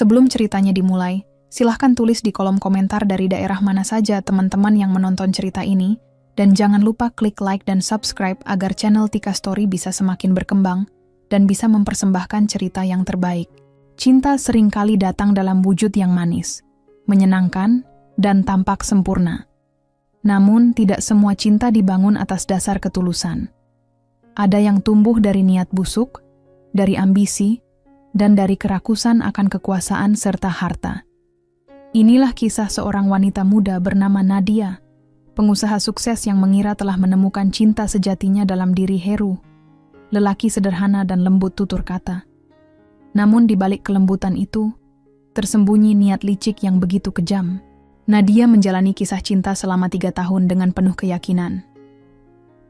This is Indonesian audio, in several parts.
Sebelum ceritanya dimulai, silahkan tulis di kolom komentar dari daerah mana saja teman-teman yang menonton cerita ini, dan jangan lupa klik like dan subscribe agar channel Tika Story bisa semakin berkembang dan bisa mempersembahkan cerita yang terbaik. Cinta seringkali datang dalam wujud yang manis, menyenangkan, dan tampak sempurna. Namun, tidak semua cinta dibangun atas dasar ketulusan. Ada yang tumbuh dari niat busuk, dari ambisi, dan dari kerakusan akan kekuasaan serta harta. Inilah kisah seorang wanita muda bernama Nadia, pengusaha sukses yang mengira telah menemukan cinta sejatinya dalam diri Heru, lelaki sederhana dan lembut tutur kata. Namun di balik kelembutan itu, tersembunyi niat licik yang begitu kejam. Nadia menjalani kisah cinta selama 3 tahun dengan penuh keyakinan.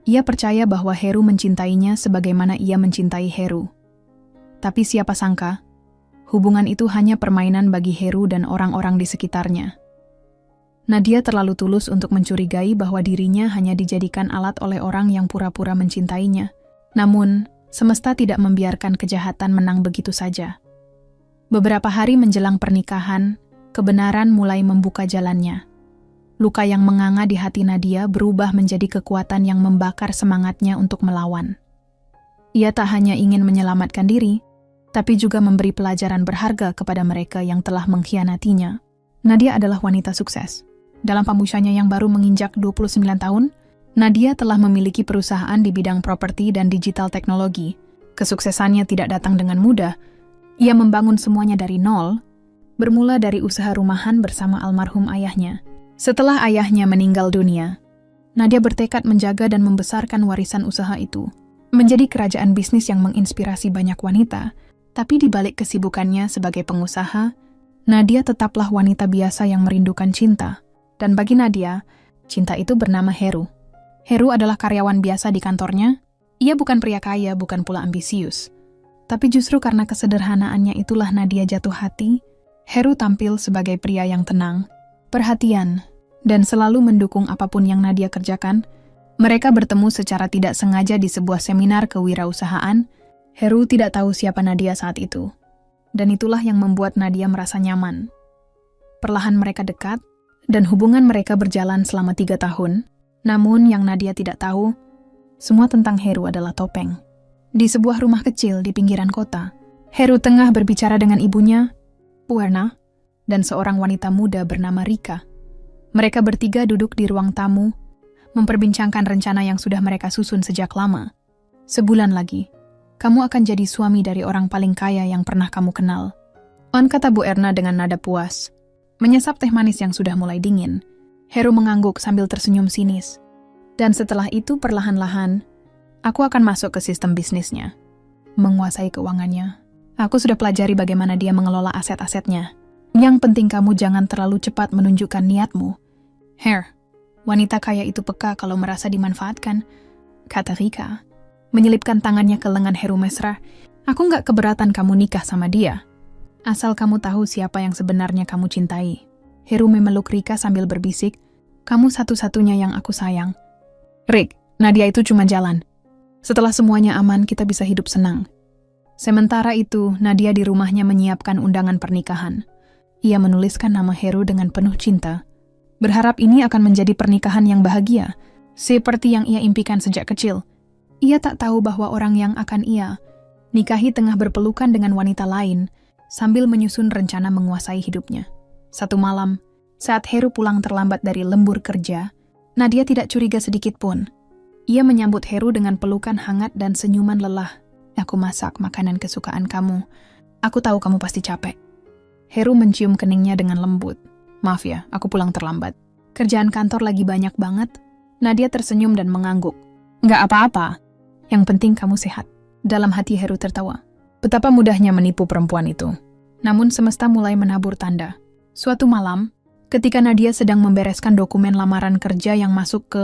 Ia percaya bahwa Heru mencintainya sebagaimana ia mencintai Heru. Tapi siapa sangka, hubungan itu hanya permainan bagi Heru dan orang-orang di sekitarnya. Nadia terlalu tulus untuk mencurigai bahwa dirinya hanya dijadikan alat oleh orang yang pura-pura mencintainya. Namun, semesta tidak membiarkan kejahatan menang begitu saja. Beberapa hari menjelang pernikahan, kebenaran mulai membuka jalannya. Luka yang menganga di hati Nadia berubah menjadi kekuatan yang membakar semangatnya untuk melawan. Ia tak hanya ingin menyelamatkan diri, tapi juga memberi pelajaran berharga kepada mereka yang telah mengkhianatinya. Nadia adalah wanita sukses. Dalam pambusannya yang baru menginjak 29 tahun, Nadia telah memiliki perusahaan di bidang properti dan digital teknologi. Kesuksesannya tidak datang dengan mudah. Ia membangun semuanya dari nol, bermula dari usaha rumahan bersama almarhum ayahnya. Setelah ayahnya meninggal dunia, Nadia bertekad menjaga dan membesarkan warisan usaha itu, menjadi kerajaan bisnis yang menginspirasi banyak wanita. Tapi di balik kesibukannya sebagai pengusaha, Nadia tetaplah wanita biasa yang merindukan cinta. Dan bagi Nadia, cinta itu bernama Heru. Heru adalah karyawan biasa di kantornya. Ia bukan pria kaya, bukan pula ambisius. Tapi justru karena kesederhanaannya itulah Nadia jatuh hati. Heru tampil sebagai pria yang tenang, perhatian, dan selalu mendukung apapun yang Nadia kerjakan. Mereka bertemu secara tidak sengaja di sebuah seminar kewirausahaan. Heru tidak tahu siapa Nadia saat itu. Dan itulah yang membuat Nadia merasa nyaman. Perlahan mereka dekat, dan hubungan mereka berjalan selama 3 tahun. Namun yang Nadia tidak tahu, semua tentang Heru adalah topeng. Di sebuah rumah kecil di pinggiran kota, Heru tengah berbicara dengan ibunya, Puerna, dan seorang wanita muda bernama Rika. Mereka bertiga duduk di ruang tamu, memperbincangkan rencana yang sudah mereka susun sejak lama. "Sebulan lagi, kamu akan jadi suami dari orang paling kaya yang pernah kamu kenal," kata Bu Erna dengan nada puas. Menyesap teh manis yang sudah mulai dingin, Heru mengangguk sambil tersenyum sinis. "Dan setelah itu perlahan-lahan, aku akan masuk ke sistem bisnisnya, menguasai keuangannya. Aku sudah pelajari bagaimana dia mengelola aset-asetnya. Yang penting kamu jangan terlalu cepat menunjukkan niatmu." "Her, wanita kaya itu peka kalau merasa dimanfaatkan," kata Rika, menyelipkan tangannya ke lengan Heru mesra. "Aku nggak keberatan kamu nikah sama dia. Asal kamu tahu siapa yang sebenarnya kamu cintai." Heru memeluk Rika sambil berbisik, "Kamu satu-satunya yang aku sayang." "Rik, Nadia itu cuma jalan. Setelah semuanya aman, kita bisa hidup senang." Sementara itu, Nadia di rumahnya menyiapkan undangan pernikahan. Ia menuliskan nama Heru dengan penuh cinta, berharap ini akan menjadi pernikahan yang bahagia, seperti yang ia impikan sejak kecil. Ia tak tahu bahwa orang yang akan ia nikahi tengah berpelukan dengan wanita lain, sambil menyusun rencana menguasai hidupnya. Satu malam, saat Heru pulang terlambat dari lembur kerja, Nadia tidak curiga sedikit pun. Ia menyambut Heru dengan pelukan hangat dan senyuman lelah. "Aku masak makanan kesukaan kamu. Aku tahu kamu pasti capek." Heru mencium keningnya dengan lembut. "Maaf ya, aku pulang terlambat. Kerjaan kantor lagi banyak banget." Nadia tersenyum dan mengangguk. "Nggak apa-apa. Yang penting kamu sehat." Dalam hati Heru tertawa. Betapa mudahnya menipu perempuan itu. Namun semesta mulai menabur tanda. Suatu malam, ketika Nadia sedang membereskan dokumen lamaran kerja yang masuk ke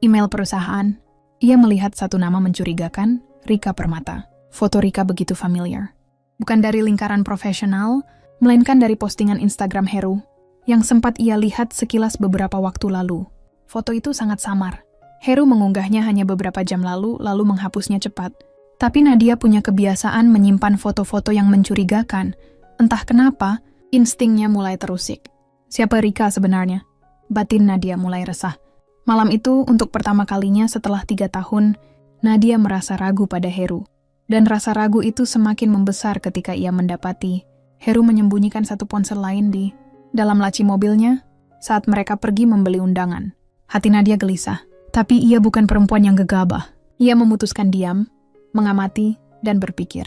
email perusahaan, ia melihat satu nama mencurigakan, Rika Permata. Foto Rika begitu familiar. Bukan dari lingkaran profesional, melainkan dari postingan Instagram Heru, yang sempat ia lihat sekilas beberapa waktu lalu. Foto itu sangat samar. Heru mengunggahnya hanya beberapa jam lalu menghapusnya cepat. Tapi Nadia punya kebiasaan menyimpan foto-foto yang mencurigakan, Entah kenapa, instingnya mulai terusik. Siapa Rika sebenarnya? Batin Nadia mulai resah. Malam itu, untuk pertama kalinya setelah 3 tahun, Nadia merasa ragu pada Heru. Dan rasa ragu itu semakin membesar ketika ia mendapati Heru menyembunyikan satu ponsel lain di dalam laci mobilnya saat mereka pergi membeli undangan. Hati Nadia gelisah, tapi ia bukan perempuan yang gegabah. Ia memutuskan diam, mengamati, dan berpikir,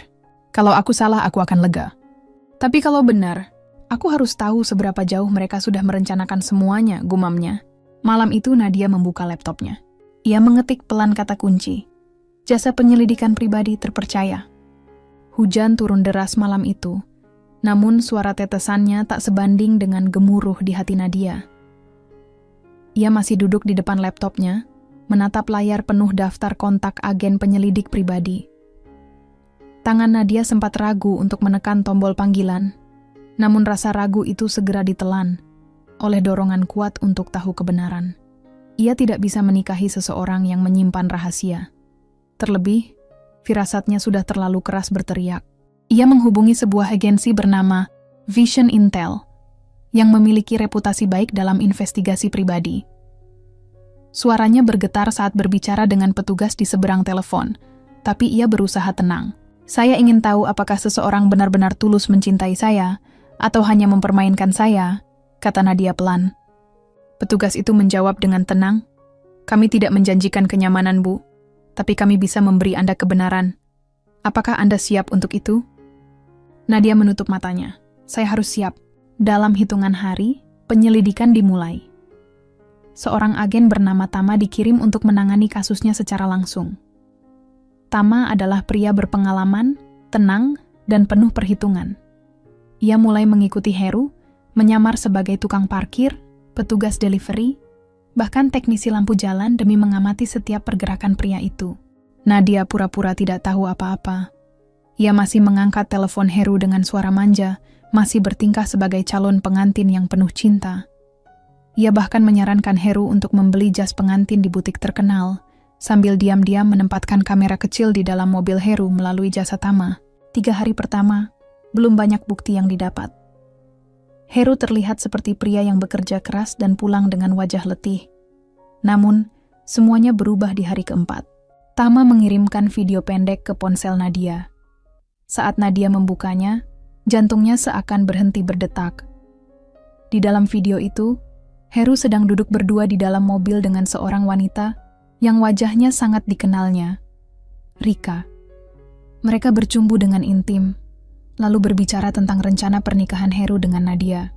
kalau aku salah, aku akan lega. Tapi kalau benar, aku harus tahu seberapa jauh mereka sudah merencanakan semuanya, gumamnya. Malam itu Nadia membuka laptopnya. Ia mengetik pelan kata kunci. Jasa penyelidikan pribadi terpercaya. Hujan turun deras malam itu, namun suara tetesannya tak sebanding dengan gemuruh di hati Nadia. Ia masih duduk di depan laptopnya, menatap layar penuh daftar kontak agen penyelidik pribadi. Tangan Nadia sempat ragu untuk menekan tombol panggilan, namun rasa ragu itu segera ditelan oleh dorongan kuat untuk tahu kebenaran. Ia tidak bisa menikahi seseorang yang menyimpan rahasia. Terlebih, firasatnya sudah terlalu keras berteriak. Ia menghubungi sebuah agensi bernama Vision Intel, yang memiliki reputasi baik dalam investigasi pribadi. Suaranya bergetar saat berbicara dengan petugas di seberang telepon, tapi ia berusaha tenang. Saya ingin tahu apakah seseorang benar-benar tulus mencintai saya, atau hanya mempermainkan saya, kata Nadia pelan. Petugas itu menjawab dengan tenang, kami tidak menjanjikan kenyamanan, Bu. Tapi kami bisa memberi Anda kebenaran. Apakah Anda siap untuk itu? Nadia menutup matanya. Saya harus siap. Dalam hitungan hari, penyelidikan dimulai. Seorang agen bernama Tama dikirim untuk menangani kasusnya secara langsung. Tama adalah pria berpengalaman, tenang, dan penuh perhitungan. Ia mulai mengikuti Heru, menyamar sebagai tukang parkir, petugas delivery, bahkan teknisi lampu jalan demi mengamati setiap pergerakan pria itu. Nadia pura-pura tidak tahu apa-apa. Ia masih mengangkat telepon Heru dengan suara manja, masih bertingkah sebagai calon pengantin yang penuh cinta. Ia bahkan menyarankan Heru untuk membeli jas pengantin di butik terkenal, sambil diam-diam menempatkan kamera kecil di dalam mobil Heru melalui jasa Tama. 3 hari pertama, belum banyak bukti yang didapat. Heru terlihat seperti pria yang bekerja keras dan pulang dengan wajah letih. Namun, semuanya berubah di hari keempat. Tama mengirimkan video pendek ke ponsel Nadia. Saat Nadia membukanya, jantungnya seakan berhenti berdetak. Di dalam video itu, Heru sedang duduk berdua di dalam mobil dengan seorang wanita yang wajahnya sangat dikenalnya, Rika. Mereka bercumbu dengan intim, lalu berbicara tentang rencana pernikahan Heru dengan Nadia.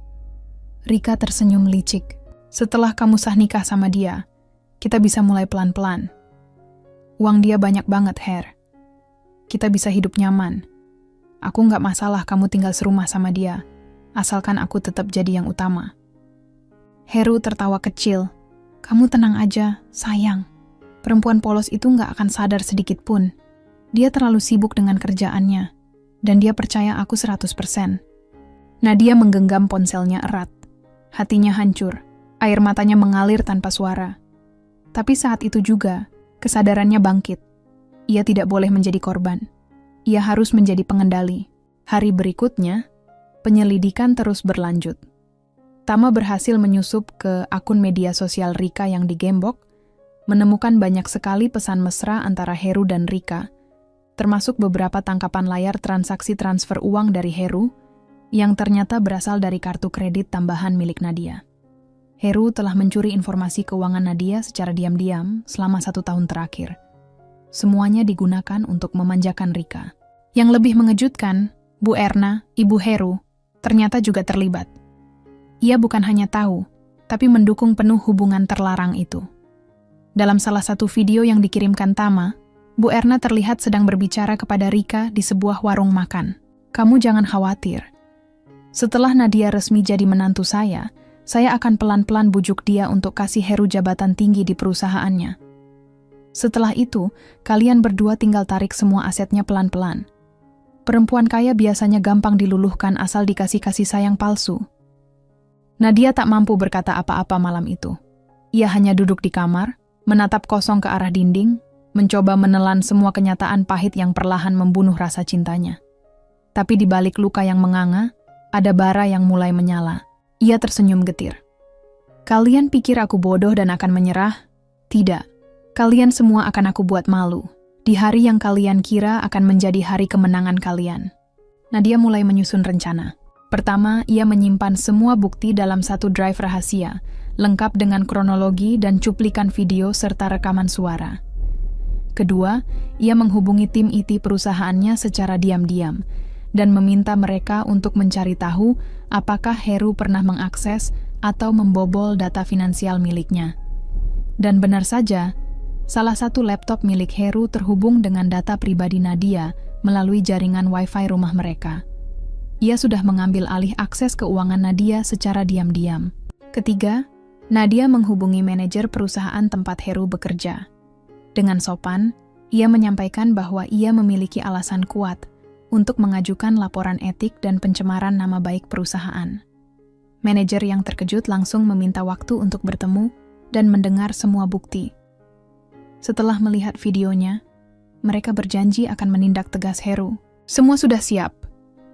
Rika tersenyum licik. Setelah kamu sah nikah sama dia, kita bisa mulai pelan-pelan. Uang dia banyak banget, Her. Kita bisa hidup nyaman. Aku nggak masalah kamu tinggal serumah sama dia, asalkan aku tetap jadi yang utama. Heru tertawa kecil. Kamu tenang aja, sayang. Perempuan polos itu nggak akan sadar sedikit pun. Dia terlalu sibuk dengan kerjaannya. Dan dia percaya aku 100%. Nadia menggenggam ponselnya erat. Hatinya hancur, air matanya mengalir tanpa suara. Tapi saat itu juga, kesadarannya bangkit. Ia tidak boleh menjadi korban. Ia harus menjadi pengendali. Hari berikutnya, penyelidikan terus berlanjut. Tama berhasil menyusup ke akun media sosial Rika yang digembok, menemukan banyak sekali pesan mesra antara Heru dan Rika, termasuk beberapa tangkapan layar transaksi transfer uang dari Heru yang ternyata berasal dari kartu kredit tambahan milik Nadia. Heru telah mencuri informasi keuangan Nadia secara diam-diam selama 1 tahun terakhir. Semuanya digunakan untuk memanjakan Rika. Yang lebih mengejutkan, Bu Erna, ibu Heru, ternyata juga terlibat. Ia bukan hanya tahu, tapi mendukung penuh hubungan terlarang itu. Dalam salah satu video yang dikirimkan Tama, Bu Erna terlihat sedang berbicara kepada Rika di sebuah warung makan. Kamu jangan khawatir. Setelah Nadia resmi jadi menantu saya akan pelan-pelan bujuk dia untuk kasih Heru jabatan tinggi di perusahaannya. Setelah itu, kalian berdua tinggal tarik semua asetnya pelan-pelan. Perempuan kaya biasanya gampang diluluhkan asal dikasih kasih sayang palsu. Nadia tak mampu berkata apa-apa malam itu. Ia hanya duduk di kamar, menatap kosong ke arah dinding, mencoba menelan semua kenyataan pahit yang perlahan membunuh rasa cintanya. Tapi di balik luka yang menganga, Ada bara yang mulai menyala. Ia tersenyum getir. Kalian pikir aku bodoh dan akan menyerah? Tidak. Kalian semua akan aku buat malu. Di hari yang kalian kira akan menjadi hari kemenangan kalian. Nadia mulai menyusun rencana. Pertama, ia menyimpan semua bukti dalam satu drive rahasia, lengkap dengan kronologi dan cuplikan video serta rekaman suara. Kedua, ia menghubungi tim IT perusahaannya secara diam-diam dan meminta mereka untuk mencari tahu apakah Heru pernah mengakses atau membobol data finansial miliknya. Dan benar saja, salah satu laptop milik Heru terhubung dengan data pribadi Nadia melalui jaringan Wi-Fi rumah mereka. Ia sudah mengambil alih akses keuangan Nadia secara diam-diam. Ketiga, Nadia menghubungi manajer perusahaan tempat Heru bekerja. Dengan sopan, ia menyampaikan bahwa ia memiliki alasan kuat untuk mengajukan laporan etik dan pencemaran nama baik perusahaan. Manajer yang terkejut langsung meminta waktu untuk bertemu dan mendengar semua bukti. Setelah melihat videonya, mereka berjanji akan menindak tegas Heru. Semua sudah siap.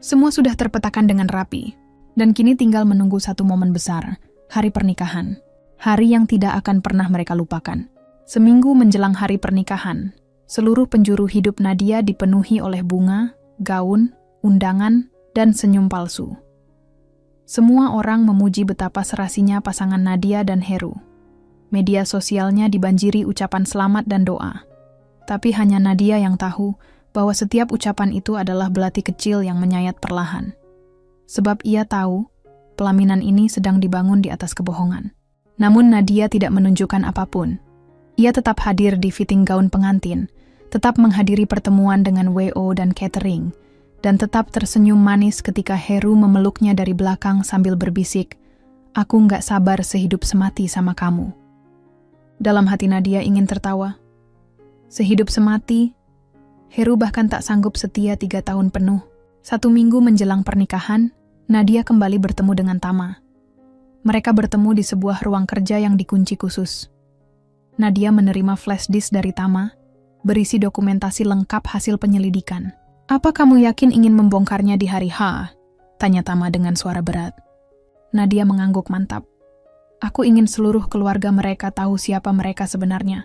Semua sudah terpetakan dengan rapi. Dan kini tinggal menunggu satu momen besar, hari pernikahan. Hari yang tidak akan pernah mereka lupakan. Seminggu menjelang hari pernikahan, seluruh penjuru hidup Nadia dipenuhi oleh bunga, gaun, undangan, dan senyum palsu. Semua orang memuji betapa serasinya pasangan Nadia dan Heru. Media sosialnya dibanjiri ucapan selamat dan doa. Tapi hanya Nadia yang tahu bahwa setiap ucapan itu adalah belati kecil yang menyayat perlahan. Sebab ia tahu, pelaminan ini sedang dibangun di atas kebohongan. Namun Nadia tidak menunjukkan apapun. Ia tetap hadir di fitting gaun pengantin, tetap menghadiri pertemuan dengan WO dan catering, dan tetap tersenyum manis ketika Heru memeluknya dari belakang sambil berbisik, "Aku nggak sabar sehidup semati sama kamu." Dalam hati Nadia ingin tertawa. Sehidup semati, Heru bahkan tak sanggup setia 3 tahun penuh. 1 minggu menjelang pernikahan, Nadia kembali bertemu dengan Tama. Mereka bertemu di sebuah ruang kerja yang dikunci khusus. Nadia menerima flash disk dari Tama, berisi dokumentasi lengkap hasil penyelidikan. "Apa kamu yakin ingin membongkarnya di hari H?" tanya Tama dengan suara berat. Nadia mengangguk mantap. "Aku ingin seluruh keluarga mereka tahu siapa mereka sebenarnya.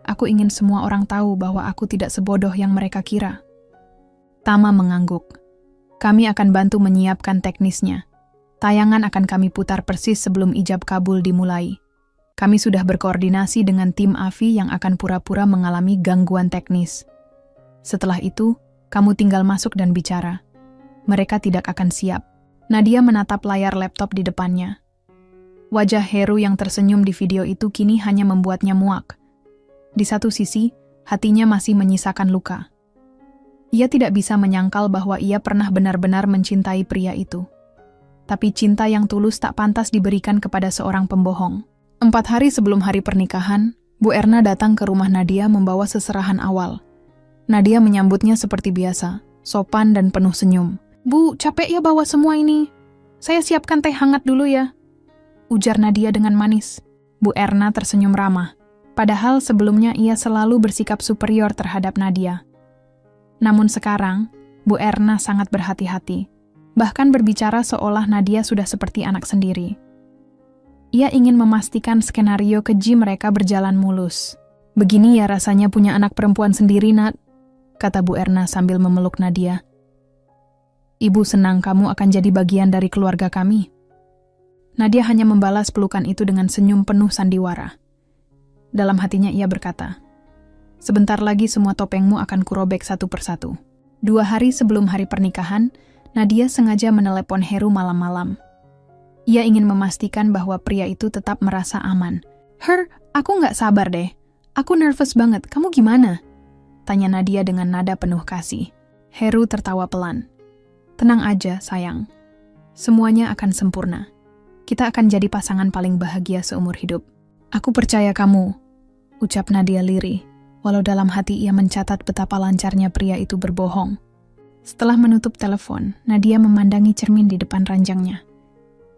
Aku ingin semua orang tahu bahwa aku tidak sebodoh yang mereka kira." Tama mengangguk. "Kami akan bantu menyiapkan teknisnya. Tayangan akan kami putar persis sebelum ijab kabul dimulai. Kami sudah berkoordinasi dengan tim AVI yang akan pura-pura mengalami gangguan teknis. Setelah itu, kamu tinggal masuk dan bicara. Mereka tidak akan siap." Nadia menatap layar laptop di depannya. Wajah Heru yang tersenyum di video itu kini hanya membuatnya muak. Di satu sisi, hatinya masih menyisakan luka. Ia tidak bisa menyangkal bahwa ia pernah benar-benar mencintai pria itu. Tapi cinta yang tulus tak pantas diberikan kepada seorang pembohong. 4 hari sebelum hari pernikahan, Bu Erna datang ke rumah Nadia membawa seserahan awal. Nadia menyambutnya seperti biasa, sopan dan penuh senyum. "Bu, capek ya bawa semua ini? Saya siapkan teh hangat dulu ya," ujar Nadia dengan manis. Bu Erna tersenyum ramah, padahal sebelumnya ia selalu bersikap superior terhadap Nadia. Namun sekarang, Bu Erna sangat berhati-hati, bahkan berbicara seolah Nadia sudah seperti anak sendiri. Ia ingin memastikan skenario keji mereka berjalan mulus. "Begini ya rasanya punya anak perempuan sendiri, Nat," kata Bu Erna sambil memeluk Nadia. "Ibu senang kamu akan jadi bagian dari keluarga kami." Nadia hanya membalas pelukan itu dengan senyum penuh sandiwara. Dalam hatinya ia berkata, "Sebentar lagi semua topengmu akan kurobek satu persatu." 2 hari sebelum hari pernikahan, Nadia sengaja menelepon Heru malam-malam. Ia ingin memastikan bahwa pria itu tetap merasa aman. "Her, aku nggak sabar deh. Aku nervous banget. Kamu gimana?" tanya Nadia dengan nada penuh kasih. Heru tertawa pelan. "Tenang aja, sayang. Semuanya akan sempurna. Kita akan jadi pasangan paling bahagia seumur hidup. Aku percaya kamu," ucap Nadia lirih, walau dalam hati ia mencatat betapa lancarnya pria itu berbohong. Setelah menutup telepon, Nadia memandangi cermin di depan ranjangnya.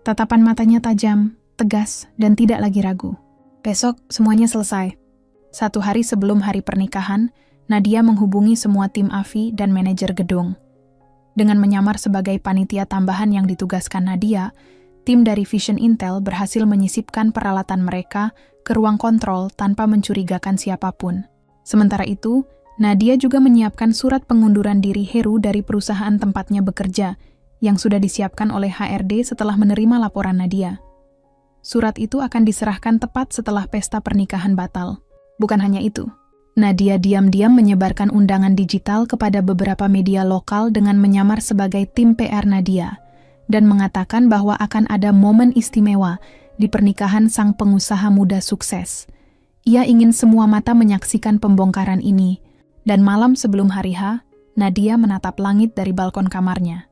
Tatapan matanya tajam, tegas, dan tidak lagi ragu. Besok semuanya selesai. 1 hari sebelum hari pernikahan, Nadia menghubungi semua tim AVI dan manajer gedung. Dengan menyamar sebagai panitia tambahan yang ditugaskan Nadia, tim dari Vision Intel berhasil menyisipkan peralatan mereka ke ruang kontrol tanpa mencurigakan siapapun. Sementara itu, Nadia juga menyiapkan surat pengunduran diri Heru dari perusahaan tempatnya bekerja yang sudah disiapkan oleh HRD setelah menerima laporan Nadia. Surat itu akan diserahkan tepat setelah pesta pernikahan batal. Bukan hanya itu, Nadia diam-diam menyebarkan undangan digital kepada beberapa media lokal dengan menyamar sebagai tim PR Nadia dan mengatakan bahwa akan ada momen istimewa di pernikahan sang pengusaha muda sukses. Ia ingin semua mata menyaksikan pembongkaran ini, dan malam sebelum hari H, Nadia menatap langit dari balkon kamarnya.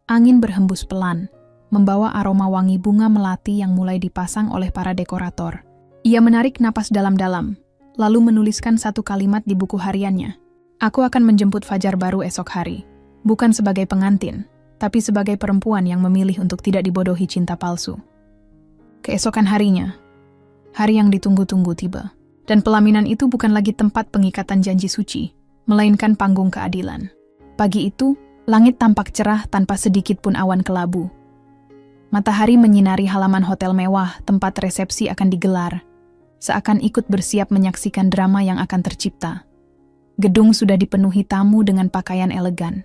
Angin berhembus pelan, membawa aroma wangi bunga melati yang mulai dipasang oleh para dekorator. Ia menarik napas dalam-dalam, lalu menuliskan satu kalimat di buku hariannya. Aku akan menjemput fajar baru esok hari, bukan sebagai pengantin, tapi sebagai perempuan yang memilih untuk tidak dibodohi cinta palsu. Keesokan harinya, hari yang ditunggu-tunggu tiba, dan pelaminan itu bukan lagi tempat pengikatan janji suci, melainkan panggung keadilan. Pagi itu, langit tampak cerah tanpa sedikit pun awan kelabu. Matahari menyinari halaman hotel mewah tempat resepsi akan digelar, seakan ikut bersiap menyaksikan drama yang akan tercipta. Gedung sudah dipenuhi tamu dengan pakaian elegan.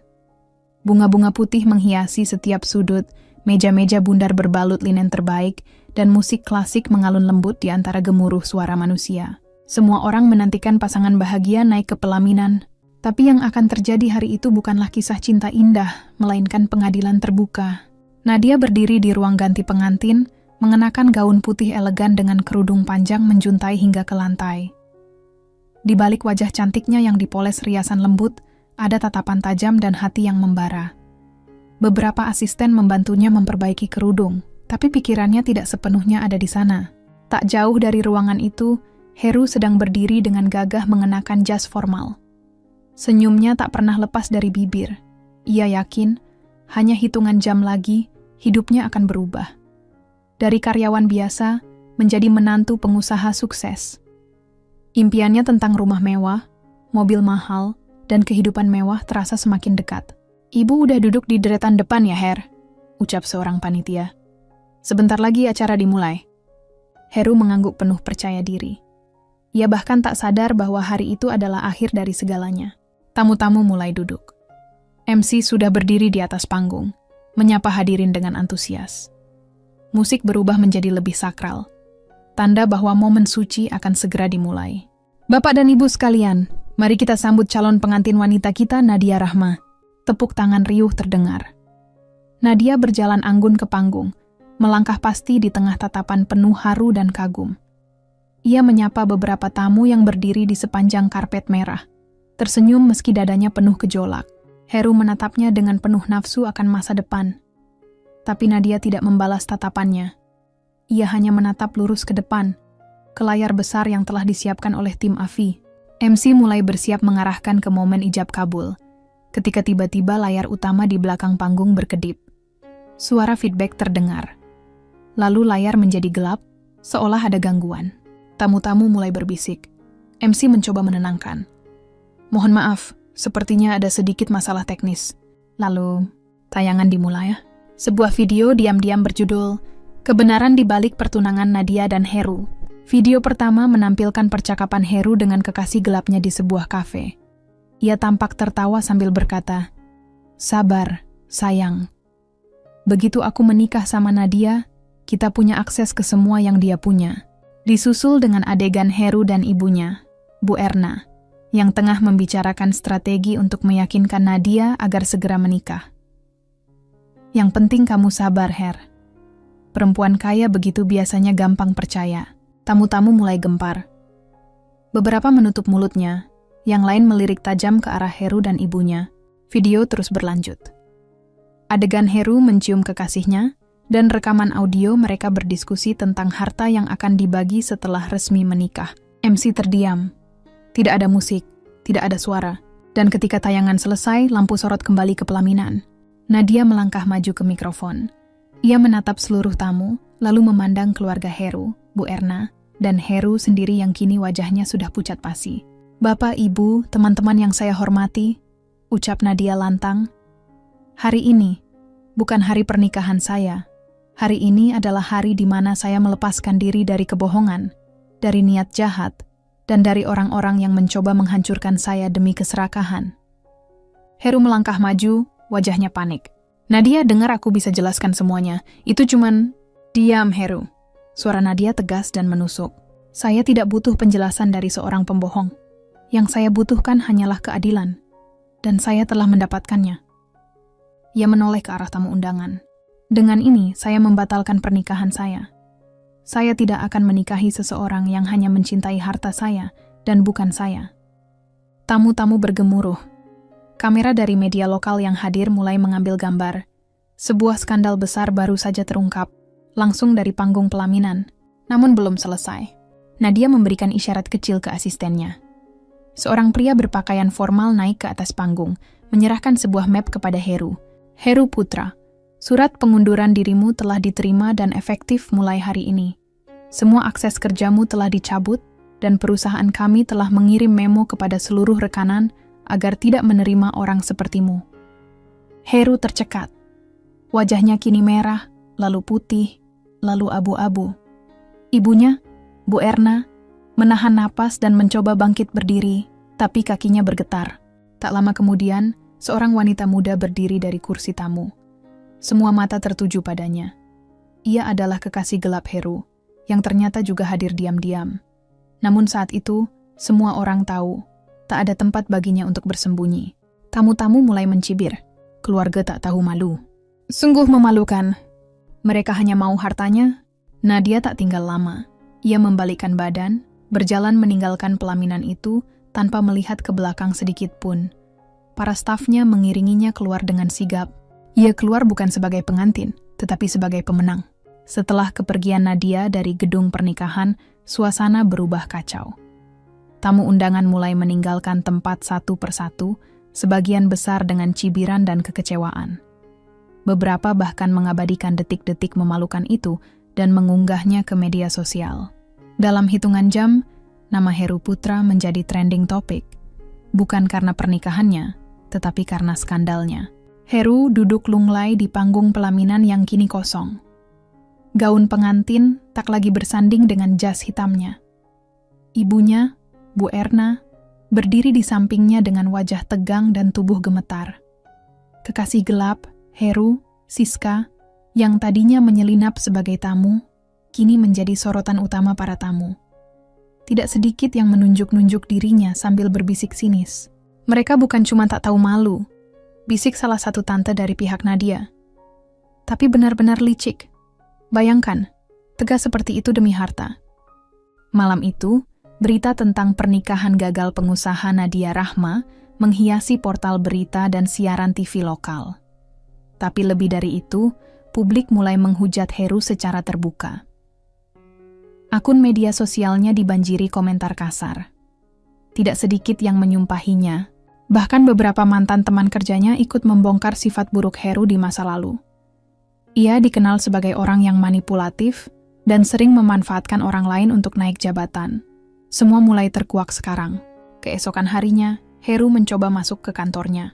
Bunga-bunga putih menghiasi setiap sudut, meja-meja bundar berbalut linen terbaik, dan musik klasik mengalun lembut di antara gemuruh suara manusia. Semua orang menantikan pasangan bahagia naik ke pelaminan, tapi yang akan terjadi hari itu bukanlah kisah cinta indah, melainkan pengadilan terbuka. Nadia berdiri di ruang ganti pengantin, mengenakan gaun putih elegan dengan kerudung panjang menjuntai hingga ke lantai. Di balik wajah cantiknya yang dipoles riasan lembut, ada tatapan tajam dan hati yang membara. Beberapa asisten membantunya memperbaiki kerudung, tapi pikirannya tidak sepenuhnya ada di sana. Tak jauh dari ruangan itu, Heru sedang berdiri dengan gagah mengenakan jas formal. Senyumnya tak pernah lepas dari bibir. Ia yakin, hanya hitungan jam lagi, hidupnya akan berubah. Dari karyawan biasa, menjadi menantu pengusaha sukses. Impiannya tentang rumah mewah, mobil mahal, dan kehidupan mewah terasa semakin dekat. Ibu udah duduk di deretan depan ya, Her? Ucap seorang panitia. Sebentar lagi acara dimulai. Heru mengangguk penuh percaya diri. Ia bahkan tak sadar bahwa hari itu adalah akhir dari segalanya. Tamu-tamu mulai duduk. MC sudah berdiri di atas panggung, menyapa hadirin dengan antusias. Musik berubah menjadi lebih sakral, tanda bahwa momen suci akan segera dimulai. Bapak dan Ibu sekalian, mari kita sambut calon pengantin wanita kita, Nadia Rahma. Tepuk tangan riuh terdengar. Nadia berjalan anggun ke panggung, melangkah pasti di tengah tatapan penuh haru dan kagum. Ia menyapa beberapa tamu yang berdiri di sepanjang karpet merah, tersenyum meski dadanya penuh gejolak. Heru menatapnya dengan penuh nafsu akan masa depan. Tapi Nadia tidak membalas tatapannya. Ia hanya menatap lurus ke depan, ke layar besar yang telah disiapkan oleh tim AVI. MC mulai bersiap mengarahkan ke momen ijab kabul, ketika tiba-tiba layar utama di belakang panggung berkedip. Suara feedback terdengar. Lalu layar menjadi gelap, seolah ada gangguan. Tamu-tamu mulai berbisik. MC mencoba menenangkan. Mohon maaf, sepertinya ada sedikit masalah teknis. Lalu, tayangan dimulai ya. Sebuah video diam-diam berjudul Kebenaran di Balik Pertunangan Nadia dan Heru. Video pertama menampilkan percakapan Heru dengan kekasih gelapnya di sebuah kafe. Ia tampak tertawa sambil berkata, "Sabar, sayang. Begitu aku menikah sama Nadia, kita punya akses ke semua yang dia punya." Disusul dengan adegan Heru dan ibunya, Bu Erna, yang tengah membicarakan strategi untuk meyakinkan Nadia agar segera menikah. Yang penting kamu sabar, Her. Perempuan kaya begitu biasanya gampang percaya. Tamu-tamu mulai gempar. Beberapa menutup mulutnya, yang lain melirik tajam ke arah Heru dan ibunya. Video terus berlanjut. Adegan Heru mencium kekasihnya, dan rekaman audio mereka berdiskusi tentang harta yang akan dibagi setelah resmi menikah. MC terdiam. Tidak ada musik, tidak ada suara. Dan ketika tayangan selesai, lampu sorot kembali ke pelaminan. Nadia melangkah maju ke mikrofon. Ia menatap seluruh tamu, lalu memandang keluarga Heru, Bu Erna, dan Heru sendiri yang kini wajahnya sudah pucat pasi. "Bapak, Ibu, teman-teman yang saya hormati," ucap Nadia lantang. Hari ini, bukan hari pernikahan saya. Hari ini adalah hari di mana saya melepaskan diri dari kebohongan, dari niat jahat, dan dari orang-orang yang mencoba menghancurkan saya demi keserakahan. Heru melangkah maju, wajahnya panik. Nadia, dengar, aku bisa jelaskan semuanya. Itu cuman... Diam, Heru. Suara Nadia tegas dan menusuk. Saya tidak butuh penjelasan dari seorang pembohong. Yang saya butuhkan hanyalah keadilan. Dan saya telah mendapatkannya. Ia menoleh ke arah tamu undangan. Dengan ini, saya membatalkan pernikahan saya. Saya tidak akan menikahi seseorang yang hanya mencintai harta saya dan bukan saya. Tamu-tamu bergemuruh. Kamera dari media lokal yang hadir mulai mengambil gambar. Sebuah skandal besar baru saja terungkap, langsung dari panggung pelaminan. Namun belum selesai. Nadia memberikan isyarat kecil ke asistennya. Seorang pria berpakaian formal naik ke atas panggung, menyerahkan sebuah map kepada Heru. Heru Putra, surat pengunduran dirimu telah diterima dan efektif mulai hari ini. Semua akses kerjamu telah dicabut dan perusahaan kami telah mengirim memo kepada seluruh rekanan agar tidak menerima orang sepertimu. Heru tercekat. Wajahnya kini merah, lalu putih, lalu abu-abu. Ibunya, Bu Erna, menahan napas dan mencoba bangkit berdiri, tapi kakinya bergetar. Tak lama kemudian, seorang wanita muda berdiri dari kursi tamu. Semua mata tertuju padanya. Ia adalah kekasih gelap Heru, yang ternyata juga hadir diam-diam. Namun saat itu, semua orang tahu, tak ada tempat baginya untuk bersembunyi. Tamu-tamu mulai mencibir. Keluarga tak tahu malu. Sungguh memalukan. Mereka hanya mau hartanya. Nadia tak tinggal lama. Ia membalikkan badan, berjalan meninggalkan pelaminan itu tanpa melihat ke belakang sedikit pun. Para stafnya mengiringinya keluar dengan sigap. Ia keluar bukan sebagai pengantin, tetapi sebagai pemenang. Setelah kepergian Nadia dari gedung pernikahan, suasana berubah kacau. Tamu undangan mulai meninggalkan tempat satu persatu, sebagian besar dengan cibiran dan kekecewaan. Beberapa bahkan mengabadikan detik-detik memalukan itu dan mengunggahnya ke media sosial. Dalam hitungan jam, nama Heru Putra menjadi trending topik, bukan karena pernikahannya, tetapi karena skandalnya. Heru duduk lunglai di panggung pelaminan yang kini kosong. Gaun pengantin tak lagi bersanding dengan jas hitamnya. Ibunya, Bu Erna, berdiri di sampingnya dengan wajah tegang dan tubuh gemetar. Kekasih gelap, Heru, Siska, yang tadinya menyelinap sebagai tamu, kini menjadi sorotan utama para tamu. Tidak sedikit yang menunjuk-nunjuk dirinya sambil berbisik sinis. Mereka bukan cuma tak tahu malu, bisik salah satu tante dari pihak Nadia. Tapi benar-benar licik. Bayangkan, tegas seperti itu demi harta. Malam itu, berita tentang pernikahan gagal pengusaha Nadia Rahma menghiasi portal berita dan siaran TV lokal. Tapi lebih dari itu, publik mulai menghujat Heru secara terbuka. Akun media sosialnya dibanjiri komentar kasar. Tidak sedikit yang menyumpahinya. Bahkan beberapa mantan teman kerjanya ikut membongkar sifat buruk Heru di masa lalu. Ia dikenal sebagai orang yang manipulatif dan sering memanfaatkan orang lain untuk naik jabatan. Semua mulai terkuak sekarang. Keesokan harinya, Heru mencoba masuk ke kantornya.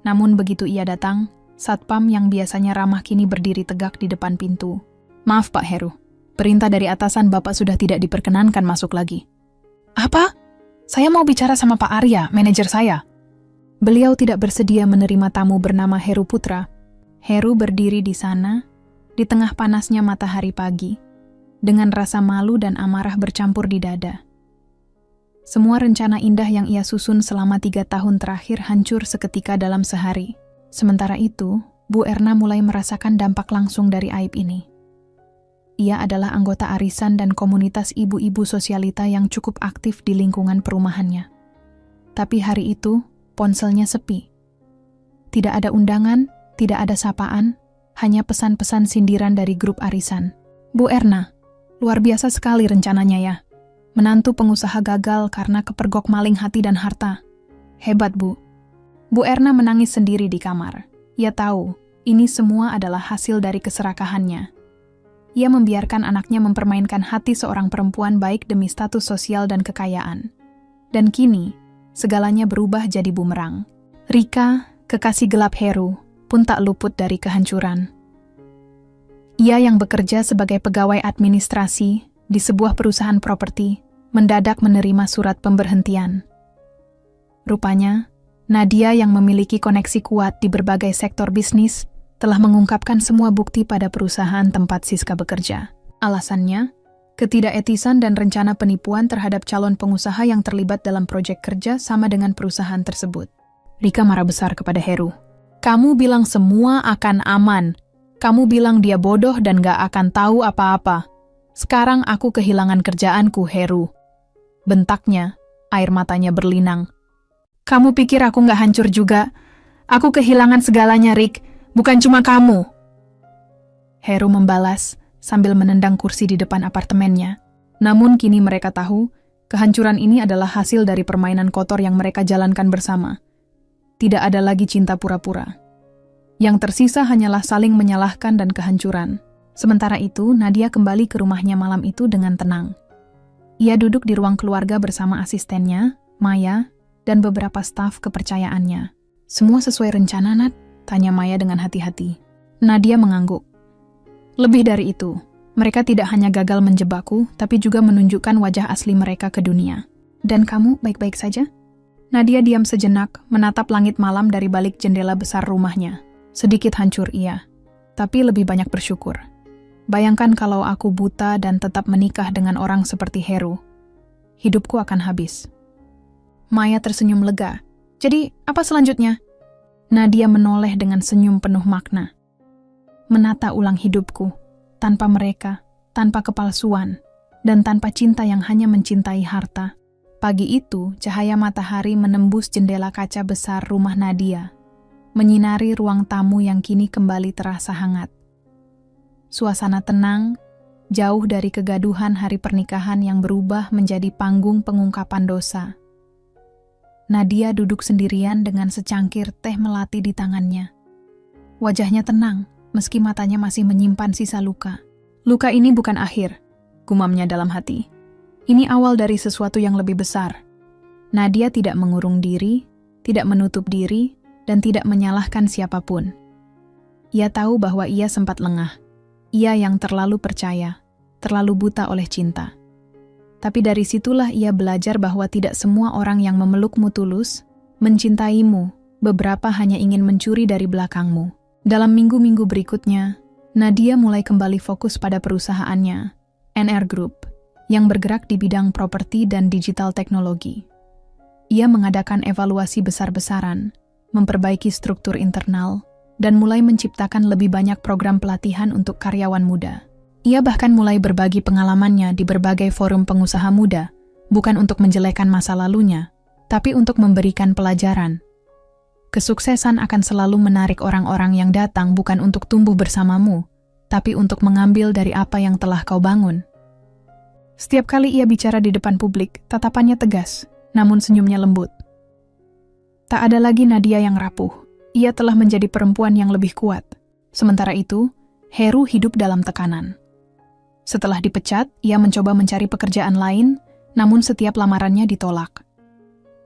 Namun begitu ia datang, satpam yang biasanya ramah kini berdiri tegak di depan pintu. Maaf Pak Heru, perintah dari atasan Bapak sudah tidak diperkenankan masuk lagi. Apa? Saya mau bicara sama Pak Arya, manajer saya. Beliau tidak bersedia menerima tamu bernama Heru Putra. Heru berdiri di sana, di tengah panasnya matahari pagi, dengan rasa malu dan amarah bercampur di dada. Semua rencana indah yang ia susun selama 3 tahun terakhir hancur seketika dalam sehari. Sementara itu, Bu Erna mulai merasakan dampak langsung dari aib ini. Ia adalah anggota arisan dan komunitas ibu-ibu sosialita yang cukup aktif di lingkungan perumahannya. Tapi hari itu, ponselnya sepi. Tidak ada undangan, tidak ada sapaan, hanya pesan-pesan sindiran dari grup arisan. Bu Erna, luar biasa sekali rencananya ya. Menantu pengusaha gagal karena kepergok maling hati dan harta. Hebat, Bu. Bu Erna menangis sendiri di kamar. Ia tahu, ini semua adalah hasil dari keserakahannya. Ia membiarkan anaknya mempermainkan hati seorang perempuan baik demi status sosial dan kekayaan. Dan kini, segalanya berubah jadi bumerang. Rika, kekasih gelap Heru, pun tak luput dari kehancuran. Ia yang bekerja sebagai pegawai administrasi di sebuah perusahaan properti mendadak menerima surat pemberhentian. Rupanya, Nadia yang memiliki koneksi kuat di berbagai sektor bisnis telah mengungkapkan semua bukti pada perusahaan tempat Siska bekerja. Alasannya, ketidaketisan dan rencana penipuan terhadap calon pengusaha yang terlibat dalam proyek kerja sama dengan perusahaan tersebut. Rika marah besar kepada Heru. "Kamu bilang semua akan aman. Kamu bilang dia bodoh dan gak akan tahu apa-apa. Sekarang aku kehilangan kerjaanku, Heru." Bentaknya, air matanya berlinang. "Kamu pikir aku gak hancur juga? Aku kehilangan segalanya, Rick. Bukan cuma kamu." Heru membalas sambil menendang kursi di depan apartemennya. Namun kini mereka tahu, kehancuran ini adalah hasil dari permainan kotor yang mereka jalankan bersama. Tidak ada lagi cinta pura-pura. Yang tersisa hanyalah saling menyalahkan dan kehancuran. Sementara itu, Nadia kembali ke rumahnya malam itu dengan tenang. Ia duduk di ruang keluarga bersama asistennya, Maya, dan beberapa staf kepercayaannya. "Semua sesuai rencana, Nat?" tanya Maya dengan hati-hati. Nadia mengangguk. "Lebih dari itu, mereka tidak hanya gagal menjebakku, tapi juga menunjukkan wajah asli mereka ke dunia." "Dan kamu baik-baik saja?" Nadia diam sejenak, menatap langit malam dari balik jendela besar rumahnya. Sedikit hancur ia, tapi lebih banyak bersyukur. Bayangkan kalau aku buta dan tetap menikah dengan orang seperti Heru. Hidupku akan habis. Maya tersenyum lega. "Jadi, apa selanjutnya?" Nadia menoleh dengan senyum penuh makna. "Menata ulang hidupku, tanpa mereka, tanpa kepalsuan, dan tanpa cinta yang hanya mencintai harta." Pagi itu, cahaya matahari menembus jendela kaca besar rumah Nadia, menyinari ruang tamu yang kini kembali terasa hangat. Suasana tenang, jauh dari kegaduhan hari pernikahan yang berubah menjadi panggung pengungkapan dosa. Nadia duduk sendirian dengan secangkir teh melati di tangannya. Wajahnya tenang, meski matanya masih menyimpan sisa luka. "Luka ini bukan akhir," gumamnya dalam hati. "Ini awal dari sesuatu yang lebih besar." Nadia tidak mengurung diri, tidak menutup diri, dan tidak menyalahkan siapapun. Ia tahu bahwa ia sempat lengah. Ia yang terlalu percaya, terlalu buta oleh cinta. Tapi dari situlah ia belajar bahwa tidak semua orang yang memelukmu tulus, mencintaimu, beberapa hanya ingin mencuri dari belakangmu. Dalam minggu-minggu berikutnya, Nadia mulai kembali fokus pada perusahaannya, NR Group, yang bergerak di bidang properti dan digital teknologi. Ia mengadakan evaluasi besar-besaran, memperbaiki struktur internal, dan mulai menciptakan lebih banyak program pelatihan untuk karyawan muda. Ia bahkan mulai berbagi pengalamannya di berbagai forum pengusaha muda, bukan untuk menjelekkan masa lalunya, tapi untuk memberikan pelajaran. Kesuksesan akan selalu menarik orang-orang yang datang bukan untuk tumbuh bersamamu, tapi untuk mengambil dari apa yang telah kau bangun. Setiap kali ia bicara di depan publik, tatapannya tegas, namun senyumnya lembut. Tak ada lagi Nadia yang rapuh. Ia telah menjadi perempuan yang lebih kuat. Sementara itu, Heru hidup dalam tekanan. Setelah dipecat, ia mencoba mencari pekerjaan lain, namun setiap lamarannya ditolak.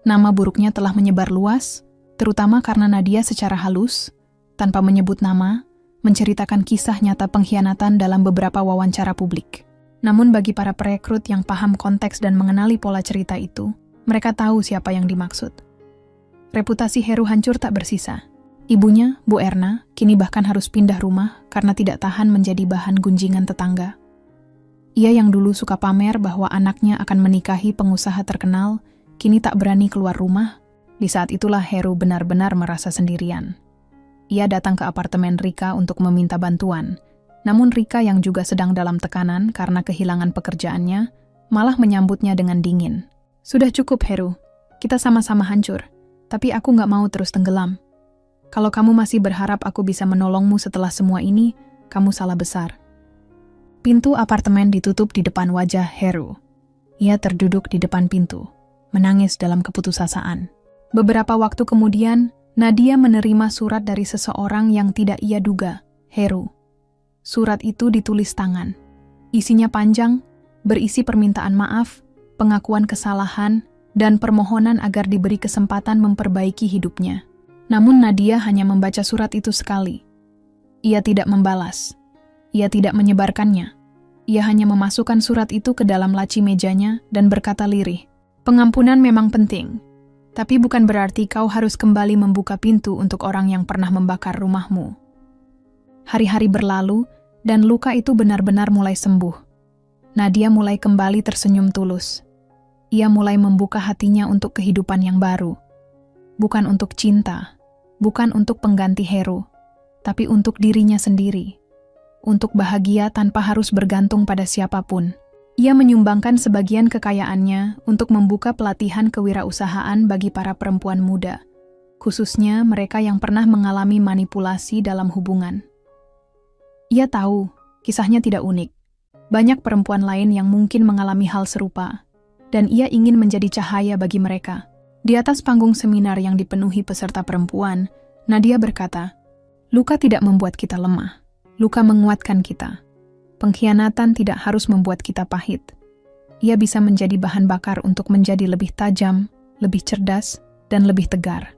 Nama buruknya telah menyebar luas, terutama karena Nadia secara halus, tanpa menyebut nama, menceritakan kisah nyata pengkhianatan dalam beberapa wawancara publik. Namun bagi para perekrut yang paham konteks dan mengenali pola cerita itu, mereka tahu siapa yang dimaksud. Reputasi Heru hancur tak bersisa. Ibunya, Bu Erna, kini bahkan harus pindah rumah karena tidak tahan menjadi bahan gunjingan tetangga. Ia yang dulu suka pamer bahwa anaknya akan menikahi pengusaha terkenal, kini tak berani keluar rumah. Di saat itulah Heru benar-benar merasa sendirian. Ia datang ke apartemen Rika untuk meminta bantuan. Namun Rika yang juga sedang dalam tekanan karena kehilangan pekerjaannya, malah menyambutnya dengan dingin. "Sudah cukup, Heru. Kita sama-sama hancur. Tapi aku gak mau terus tenggelam. Kalau kamu masih berharap aku bisa menolongmu setelah semua ini, kamu salah besar." Pintu apartemen ditutup di depan wajah Heru. Ia terduduk di depan pintu, menangis dalam keputusasaan. Beberapa waktu kemudian, Nadia menerima surat dari seseorang yang tidak ia duga, Heru. Surat itu ditulis tangan. Isinya panjang, berisi permintaan maaf, pengakuan kesalahan, dan permohonan agar diberi kesempatan memperbaiki hidupnya. Namun Nadia hanya membaca surat itu sekali. Ia tidak membalas. Ia tidak menyebarkannya. Ia hanya memasukkan surat itu ke dalam laci mejanya dan berkata lirih, "Pengampunan memang penting, tapi bukan berarti kau harus kembali membuka pintu untuk orang yang pernah membakar rumahmu." Hari-hari berlalu dan luka itu benar-benar mulai sembuh. Nadia mulai kembali tersenyum tulus. Ia mulai membuka hatinya untuk kehidupan yang baru. Bukan untuk cinta, bukan untuk pengganti Heru, tapi untuk dirinya sendiri. Untuk bahagia tanpa harus bergantung pada siapapun. Ia menyumbangkan sebagian kekayaannya untuk membuka pelatihan kewirausahaan bagi para perempuan muda, khususnya mereka yang pernah mengalami manipulasi dalam hubungan. Ia tahu, kisahnya tidak unik. Banyak perempuan lain yang mungkin mengalami hal serupa, dan ia ingin menjadi cahaya bagi mereka. Di atas panggung seminar yang dipenuhi peserta perempuan, Nadia berkata, "Luka tidak membuat kita lemah. Luka menguatkan kita. Pengkhianatan tidak harus membuat kita pahit. Ia bisa menjadi bahan bakar untuk menjadi lebih tajam, lebih cerdas, dan lebih tegar."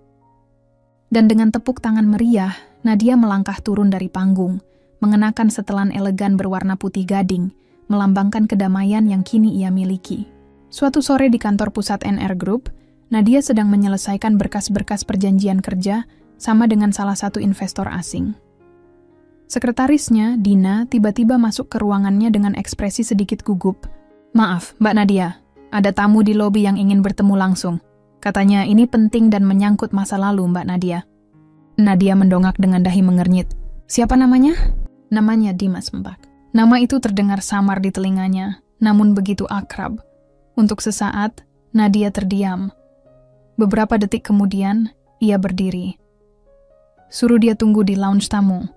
Dan dengan tepuk tangan meriah, Nadia melangkah turun dari panggung, mengenakan setelan elegan berwarna putih gading, melambangkan kedamaian yang kini ia miliki. Suatu sore di kantor pusat NR Group, Nadia sedang menyelesaikan berkas-berkas perjanjian kerja sama dengan salah satu investor asing. Sekretarisnya, Dina, tiba-tiba masuk ke ruangannya dengan ekspresi sedikit gugup. "Maaf, Mbak Nadia, ada tamu di lobi yang ingin bertemu langsung. Katanya ini penting dan menyangkut masa lalu, Mbak Nadia." Nadia mendongak dengan dahi mengernyit. "Siapa namanya?" "Namanya Dimas, Mbak." Nama itu terdengar samar di telinganya, namun begitu akrab. Untuk sesaat, Nadia terdiam. Beberapa detik kemudian, ia berdiri. "Suruh dia tunggu di lounge tamu.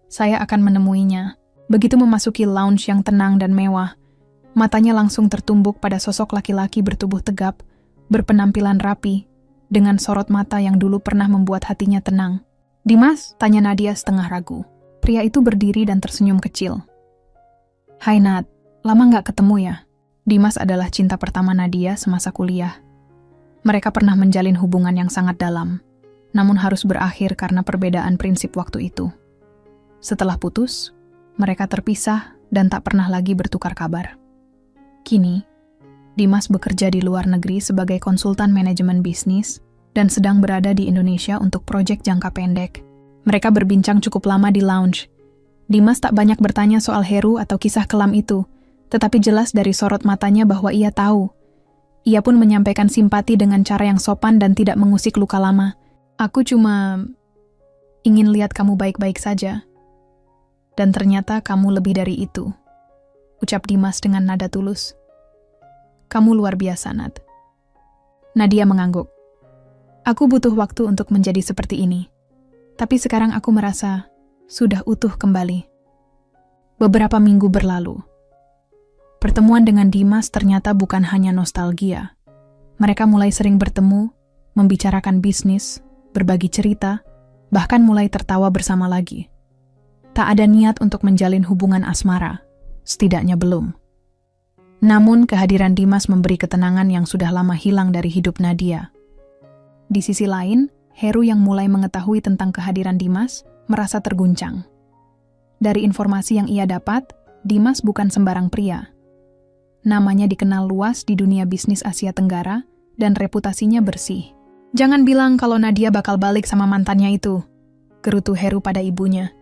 Saya akan menemuinya." Begitu memasuki lounge yang tenang dan mewah, matanya langsung tertumbuk pada sosok laki-laki bertubuh tegap, berpenampilan rapi, dengan sorot mata yang dulu pernah membuat hatinya tenang. "Dimas?" tanya Nadia setengah ragu. Pria itu berdiri dan tersenyum kecil. "Hai Nat, lama nggak ketemu ya?" Dimas adalah cinta pertama Nadia semasa kuliah. Mereka pernah menjalin hubungan yang sangat dalam, namun harus berakhir karena perbedaan prinsip waktu itu. Setelah putus, mereka terpisah dan tak pernah lagi bertukar kabar. Kini, Dimas bekerja di luar negeri sebagai konsultan manajemen bisnis dan sedang berada di Indonesia untuk proyek jangka pendek. Mereka berbincang cukup lama di lounge. Dimas tak banyak bertanya soal Heru atau kisah kelam itu, tetapi jelas dari sorot matanya bahwa ia tahu. Ia pun menyampaikan simpati dengan cara yang sopan dan tidak mengusik luka lama. "Aku cuma ingin lihat kamu baik-baik saja. Dan ternyata kamu lebih dari itu," ucap Dimas dengan nada tulus. "Kamu luar biasa, Nat." Nadia mengangguk. "Aku butuh waktu untuk menjadi seperti ini. Tapi sekarang aku merasa sudah utuh kembali." Beberapa minggu berlalu. Pertemuan dengan Dimas ternyata bukan hanya nostalgia. Mereka mulai sering bertemu, membicarakan bisnis, berbagi cerita, bahkan mulai tertawa bersama lagi. Tak ada niat untuk menjalin hubungan asmara, setidaknya belum. Namun kehadiran Dimas memberi ketenangan yang sudah lama hilang dari hidup Nadia. Di sisi lain, Heru yang mulai mengetahui tentang kehadiran Dimas merasa terguncang. Dari informasi yang ia dapat, Dimas bukan sembarang pria. Namanya dikenal luas di dunia bisnis Asia Tenggara dan reputasinya bersih. "Jangan bilang kalau Nadia bakal balik sama mantannya itu," gerutu Heru pada ibunya.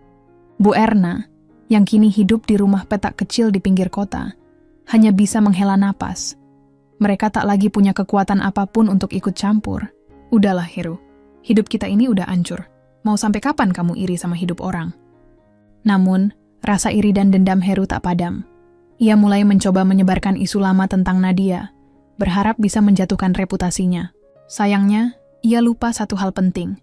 Bu Erna, yang kini hidup di rumah petak kecil di pinggir kota, hanya bisa menghela napas. Mereka tak lagi punya kekuatan apapun untuk ikut campur. "Udahlah Heru, hidup kita ini udah hancur. Mau sampai kapan kamu iri sama hidup orang?" Namun, rasa iri dan dendam Heru tak padam. Ia mulai mencoba menyebarkan isu lama tentang Nadia, berharap bisa menjatuhkan reputasinya. Sayangnya, ia lupa satu hal penting.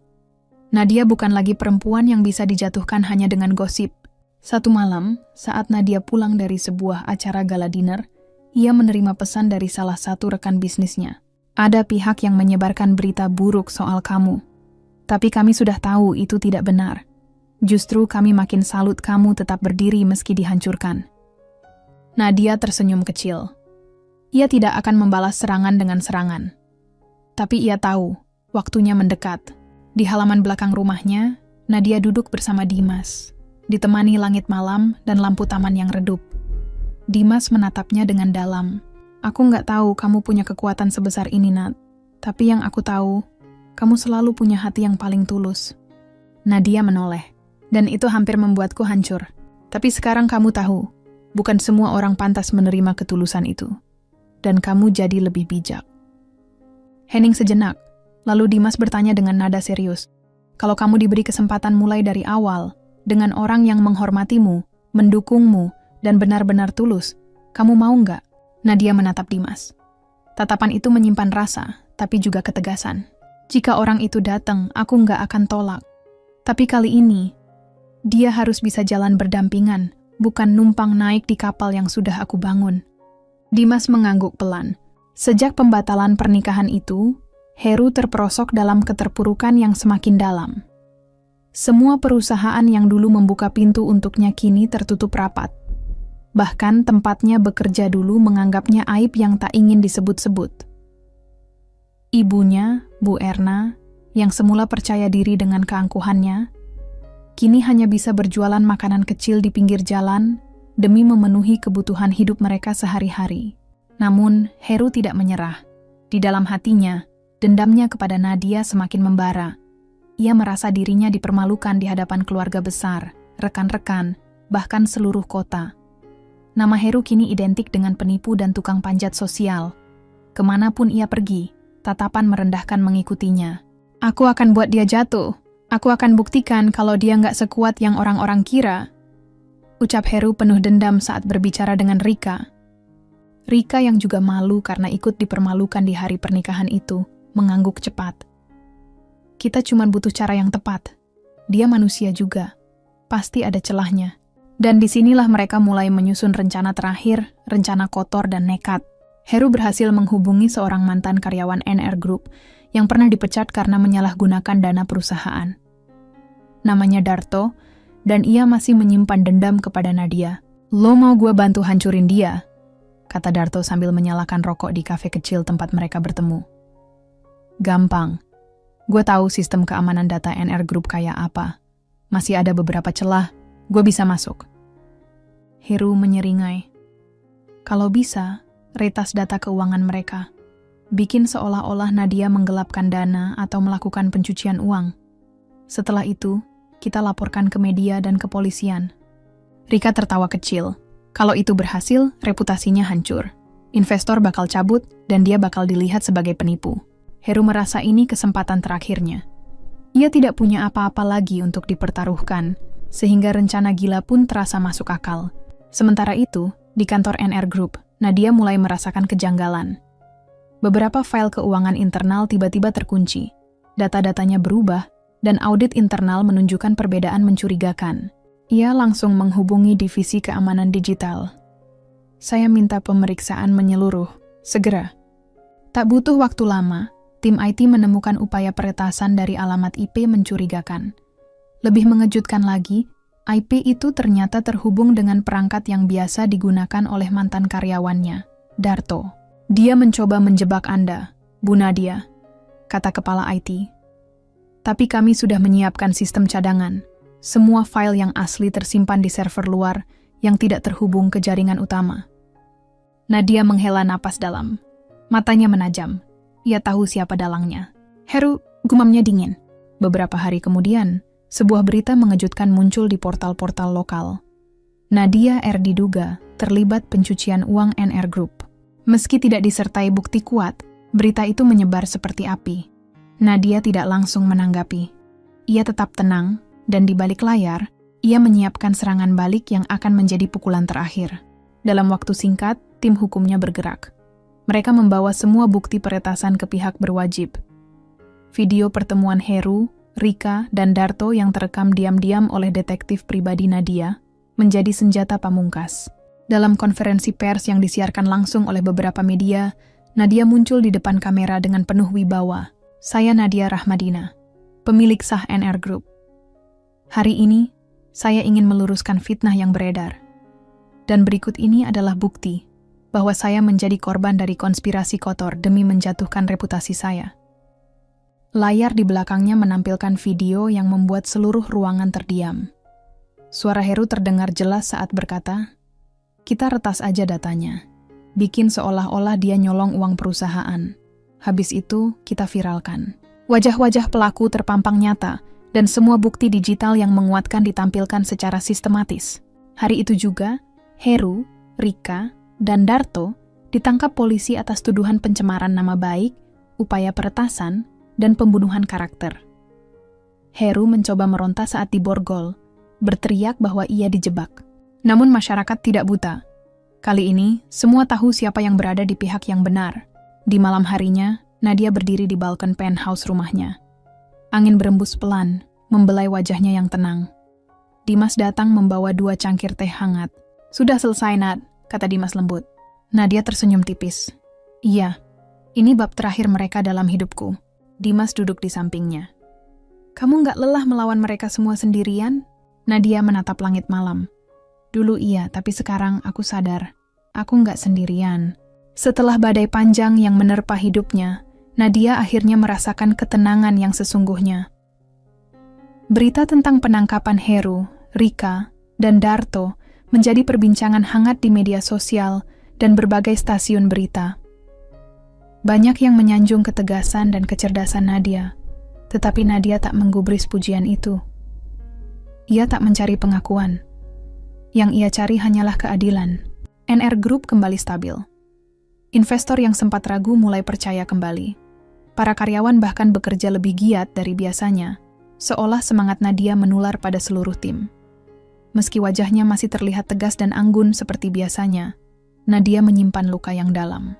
Nadia bukan lagi perempuan yang bisa dijatuhkan hanya dengan gosip. Satu malam, saat Nadia pulang dari sebuah acara gala dinner, ia menerima pesan dari salah satu rekan bisnisnya. "Ada pihak yang menyebarkan berita buruk soal kamu. Tapi kami sudah tahu itu tidak benar. Justru kami makin salut kamu tetap berdiri meski dihancurkan." Nadia tersenyum kecil. Ia tidak akan membalas serangan dengan serangan. Tapi ia tahu, waktunya mendekat. Di halaman belakang rumahnya, Nadia duduk bersama Dimas, ditemani langit malam dan lampu taman yang redup. Dimas menatapnya dengan dalam. Aku nggak tahu kamu punya kekuatan sebesar ini, Nat. Tapi yang aku tahu, kamu selalu punya hati yang paling tulus. Nadia menoleh, dan itu hampir membuatku hancur. Tapi sekarang kamu tahu, bukan semua orang pantas menerima ketulusan itu. Dan kamu jadi lebih bijak. Hening sejenak, lalu Dimas bertanya dengan nada serius. Kalau kamu diberi kesempatan mulai dari awal, dengan orang yang menghormatimu, mendukungmu, dan benar-benar tulus, kamu mau nggak? Nadia menatap Dimas. Tatapan itu menyimpan rasa, tapi juga ketegasan. Jika orang itu datang, aku nggak akan tolak. Tapi kali ini, dia harus bisa jalan berdampingan, bukan numpang naik di kapal yang sudah aku bangun. Dimas mengangguk pelan. Sejak pembatalan pernikahan itu, Heru terperosok dalam keterpurukan yang semakin dalam. Semua perusahaan yang dulu membuka pintu untuknya kini tertutup rapat. Bahkan tempatnya bekerja dulu menganggapnya aib yang tak ingin disebut-sebut. Ibunya, Bu Erna, yang semula percaya diri dengan keangkuhannya, kini hanya bisa berjualan makanan kecil di pinggir jalan demi memenuhi kebutuhan hidup mereka sehari-hari. Namun, Heru tidak menyerah. Di dalam hatinya, dendamnya kepada Nadia semakin membara. Ia merasa dirinya dipermalukan di hadapan keluarga besar, rekan-rekan, bahkan seluruh kota. Nama Heru kini identik dengan penipu dan tukang panjat sosial. Kemanapun ia pergi, tatapan merendahkan mengikutinya. Aku akan buat dia jatuh. Aku akan buktikan kalau dia nggak sekuat yang orang-orang kira. Ucap Heru penuh dendam saat berbicara dengan Rika. Rika yang juga malu karena ikut dipermalukan di hari pernikahan itu, mengangguk cepat. Kita cuma butuh cara yang tepat. Dia manusia juga. Pasti ada celahnya. Dan disinilah mereka mulai menyusun rencana terakhir, rencana kotor dan nekat. Heru berhasil menghubungi seorang mantan karyawan NR Group yang pernah dipecat karena menyalahgunakan dana perusahaan. Namanya Darto, dan ia masih menyimpan dendam kepada Nadia. Lo mau gue bantu hancurin dia? Kata Darto sambil menyalakan rokok di kafe kecil tempat mereka bertemu. Gampang. Gue tahu sistem keamanan data NR Group kayak apa. Masih ada beberapa celah, gue bisa masuk. Heru menyeringai. Kalau bisa, retas data keuangan mereka. Bikin seolah-olah Nadia menggelapkan dana atau melakukan pencucian uang. Setelah itu, kita laporkan ke media dan kepolisian. Rika tertawa kecil. Kalau itu berhasil, reputasinya hancur. Investor bakal cabut dan dia bakal dilihat sebagai penipu. Heru merasa ini kesempatan terakhirnya. Ia tidak punya apa-apa lagi untuk dipertaruhkan, sehingga rencana gila pun terasa masuk akal. Sementara itu, di kantor NR Group, Nadia mulai merasakan kejanggalan. Beberapa file keuangan internal tiba-tiba terkunci, data-datanya berubah, dan audit internal menunjukkan perbedaan mencurigakan. Ia langsung menghubungi divisi keamanan digital. Saya minta pemeriksaan menyeluruh, segera. Tak butuh waktu lama, tim IT menemukan upaya peretasan dari alamat IP mencurigakan. Lebih mengejutkan lagi, IP itu ternyata terhubung dengan perangkat yang biasa digunakan oleh mantan karyawannya, Darto. Dia mencoba menjebak Anda, Bu Nadia, kata kepala IT. Tapi kami sudah menyiapkan sistem cadangan. Semua file yang asli tersimpan di server luar yang tidak terhubung ke jaringan utama. Nadia menghela napas dalam. Matanya menajam. Ia tahu siapa dalangnya. Heru, gumamnya dingin. Beberapa hari kemudian, sebuah berita mengejutkan muncul di portal-portal lokal. Nadia R. diduga terlibat pencucian uang NR Group. Meski tidak disertai bukti kuat, berita itu menyebar seperti api. Nadia tidak langsung menanggapi. Ia tetap tenang, dan di balik layar, ia menyiapkan serangan balik yang akan menjadi pukulan terakhir. Dalam waktu singkat, tim hukumnya bergerak. Mereka membawa semua bukti peretasan ke pihak berwajib. Video pertemuan Heru, Rika, dan Darto yang terekam diam-diam oleh detektif pribadi Nadia menjadi senjata pamungkas. Dalam konferensi pers yang disiarkan langsung oleh beberapa media, Nadia muncul di depan kamera dengan penuh wibawa. Saya Nadia Rahmadina, pemilik sah NR Group. Hari ini, saya ingin meluruskan fitnah yang beredar. Dan berikut ini adalah bukti bahwa saya menjadi korban dari konspirasi kotor demi menjatuhkan reputasi saya. Layar di belakangnya menampilkan video yang membuat seluruh ruangan terdiam. Suara Heru terdengar jelas saat berkata, "Kita retas aja datanya. Bikin seolah-olah dia nyolong uang perusahaan. Habis itu, kita viralkan." Wajah-wajah pelaku terpampang nyata, dan semua bukti digital yang menguatkan ditampilkan secara sistematis. Hari itu juga, Heru, Rika, dan Darto ditangkap polisi atas tuduhan pencemaran nama baik, upaya peretasan, dan pembunuhan karakter. Heru mencoba meronta saat diborgol, berteriak bahwa ia dijebak. Namun masyarakat tidak buta. Kali ini, semua tahu siapa yang berada di pihak yang benar. Di malam harinya, Nadia berdiri di balkon penthouse rumahnya. Angin berembus pelan, membelai wajahnya yang tenang. Dimas datang membawa 2 cangkir teh hangat. "Sudah selesai, Nat," kata Dimas lembut. Nadia tersenyum tipis. "Iya, ini bab terakhir mereka dalam hidupku." Dimas duduk di sampingnya. "Kamu nggak lelah melawan mereka semua sendirian?" Nadia menatap langit malam. "Dulu iya, tapi sekarang aku sadar. Aku nggak sendirian." Setelah badai panjang yang menerpa hidupnya, Nadia akhirnya merasakan ketenangan yang sesungguhnya. Berita tentang penangkapan Heru, Rika, dan Darto menjadi perbincangan hangat di media sosial dan berbagai stasiun berita. Banyak yang menyanjung ketegasan dan kecerdasan Nadia, tetapi Nadia tak menggubris pujian itu. Ia tak mencari pengakuan. Yang ia cari hanyalah keadilan. NR Group kembali stabil. Investor yang sempat ragu mulai percaya kembali. Para karyawan bahkan bekerja lebih giat dari biasanya, seolah semangat Nadia menular pada seluruh tim. Meski wajahnya masih terlihat tegas dan anggun seperti biasanya, Nadia menyimpan luka yang dalam.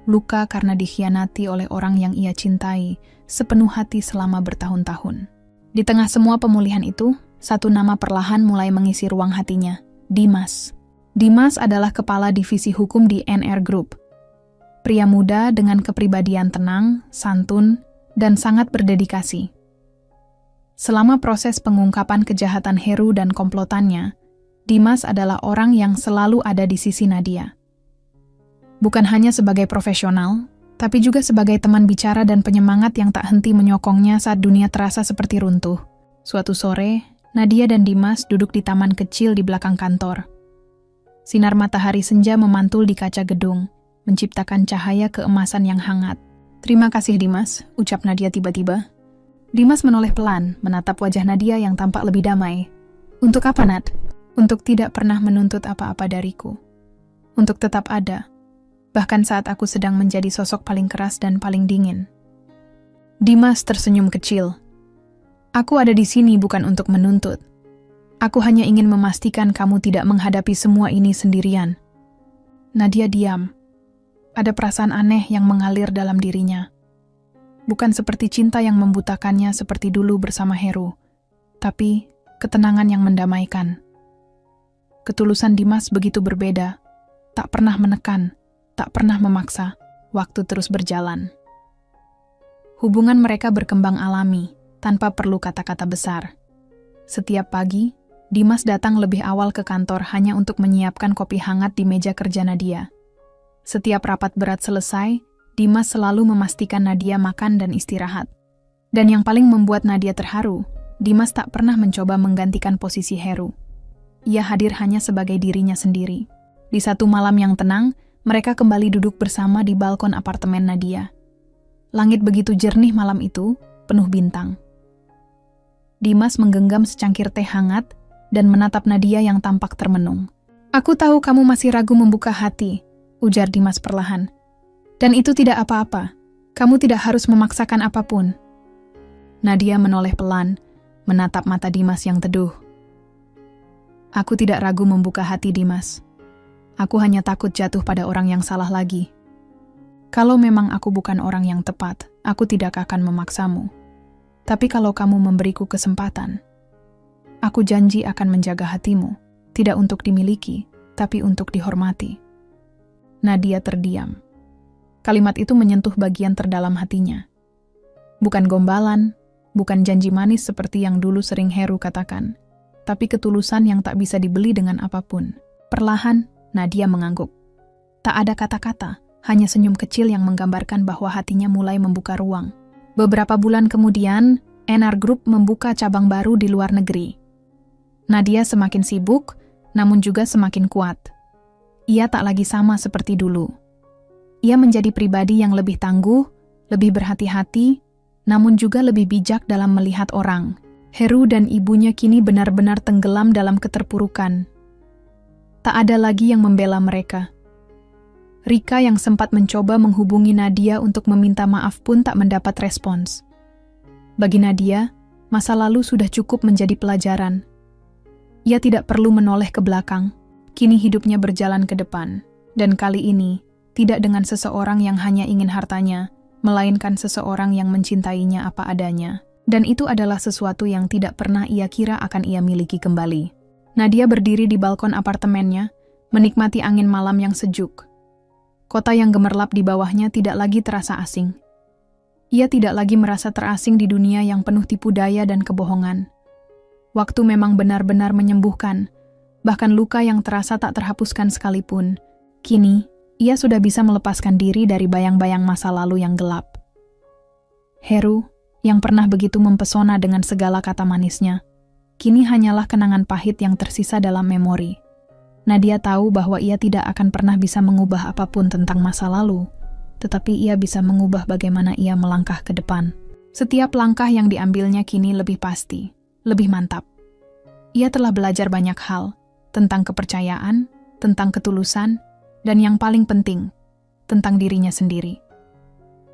Luka karena dikhianati oleh orang yang ia cintai sepenuh hati selama bertahun-tahun. Di tengah semua pemulihan itu, satu nama perlahan mulai mengisi ruang hatinya, Dimas. Dimas adalah kepala divisi hukum di NR Group. Pria muda dengan kepribadian tenang, santun, dan sangat berdedikasi. Selama proses pengungkapan kejahatan Heru dan komplotannya, Dimas adalah orang yang selalu ada di sisi Nadia. Bukan hanya sebagai profesional, tapi juga sebagai teman bicara dan penyemangat yang tak henti menyokongnya saat dunia terasa seperti runtuh. Suatu sore, Nadia dan Dimas duduk di taman kecil di belakang kantor. Sinar matahari senja memantul di kaca gedung, menciptakan cahaya keemasan yang hangat. "Terima kasih, Dimas," ucap Nadia tiba-tiba. Dimas menoleh pelan, menatap wajah Nadia yang tampak lebih damai. "Untuk apa, Nat?" "Untuk tidak pernah menuntut apa-apa dariku. Untuk tetap ada. Bahkan saat aku sedang menjadi sosok paling keras dan paling dingin." Dimas tersenyum kecil. "Aku ada di sini bukan untuk menuntut. Aku hanya ingin memastikan kamu tidak menghadapi semua ini sendirian." Nadia diam. Ada perasaan aneh yang mengalir dalam dirinya. Bukan seperti cinta yang membutakannya seperti dulu bersama Heru, tapi ketenangan yang mendamaikan. Ketulusan Dimas begitu berbeda, tak pernah menekan, tak pernah memaksa, waktu terus berjalan. Hubungan mereka berkembang alami, tanpa perlu kata-kata besar. Setiap pagi, Dimas datang lebih awal ke kantor hanya untuk menyiapkan kopi hangat di meja kerja Nadia. Setiap rapat berat selesai, Dimas selalu memastikan Nadia makan dan istirahat. Dan yang paling membuat Nadia terharu, Dimas tak pernah mencoba menggantikan posisi Heru. Ia hadir hanya sebagai dirinya sendiri. Di satu malam yang tenang, mereka kembali duduk bersama di balkon apartemen Nadia. Langit begitu jernih malam itu, penuh bintang. Dimas menggenggam secangkir teh hangat dan menatap Nadia yang tampak termenung. "Aku tahu kamu masih ragu membuka hati," ujar Dimas perlahan. "Dan itu tidak apa-apa. Kamu tidak harus memaksakan apapun." Nadia menoleh pelan, menatap mata Dimas yang teduh. "Aku tidak ragu membuka hati, Dimas. Aku hanya takut jatuh pada orang yang salah lagi. Kalau memang aku bukan orang yang tepat, aku tidak akan memaksamu. Tapi kalau kamu memberiku kesempatan, aku janji akan menjaga hatimu, tidak untuk dimiliki, tapi untuk dihormati." Nadia terdiam. Kalimat itu menyentuh bagian terdalam hatinya. Bukan gombalan, bukan janji manis seperti yang dulu sering Heru katakan, tapi ketulusan yang tak bisa dibeli dengan apapun. Perlahan, Nadia mengangguk. Tak ada kata-kata, hanya senyum kecil yang menggambarkan bahwa hatinya mulai membuka ruang. Beberapa bulan kemudian, NR Group membuka cabang baru di luar negeri. Nadia semakin sibuk, namun juga semakin kuat. Ia tak lagi sama seperti dulu. Ia menjadi pribadi yang lebih tangguh, lebih berhati-hati, namun juga lebih bijak dalam melihat orang. Heru dan ibunya kini benar-benar tenggelam dalam keterpurukan. Tak ada lagi yang membela mereka. Rika yang sempat mencoba menghubungi Nadia untuk meminta maaf pun tak mendapat respons. Bagi Nadia, masa lalu sudah cukup menjadi pelajaran. Ia tidak perlu menoleh ke belakang, kini hidupnya berjalan ke depan. Dan kali ini, tidak dengan seseorang yang hanya ingin hartanya, melainkan seseorang yang mencintainya apa adanya. Dan itu adalah sesuatu yang tidak pernah ia kira akan ia miliki kembali. Nadia berdiri di balkon apartemennya, menikmati angin malam yang sejuk. Kota yang gemerlap di bawahnya tidak lagi terasa asing. Ia tidak lagi merasa terasing di dunia yang penuh tipu daya dan kebohongan. Waktu memang benar-benar menyembuhkan, bahkan luka yang terasa tak terhapuskan sekalipun. Kini, ia sudah bisa melepaskan diri dari bayang-bayang masa lalu yang gelap. Heru, yang pernah begitu mempesona dengan segala kata manisnya, kini hanyalah kenangan pahit yang tersisa dalam memori. Nadia tahu bahwa ia tidak akan pernah bisa mengubah apapun tentang masa lalu, tetapi ia bisa mengubah bagaimana ia melangkah ke depan. Setiap langkah yang diambilnya kini lebih pasti, lebih mantap. Ia telah belajar banyak hal, tentang kepercayaan, tentang ketulusan, dan yang paling penting, tentang dirinya sendiri.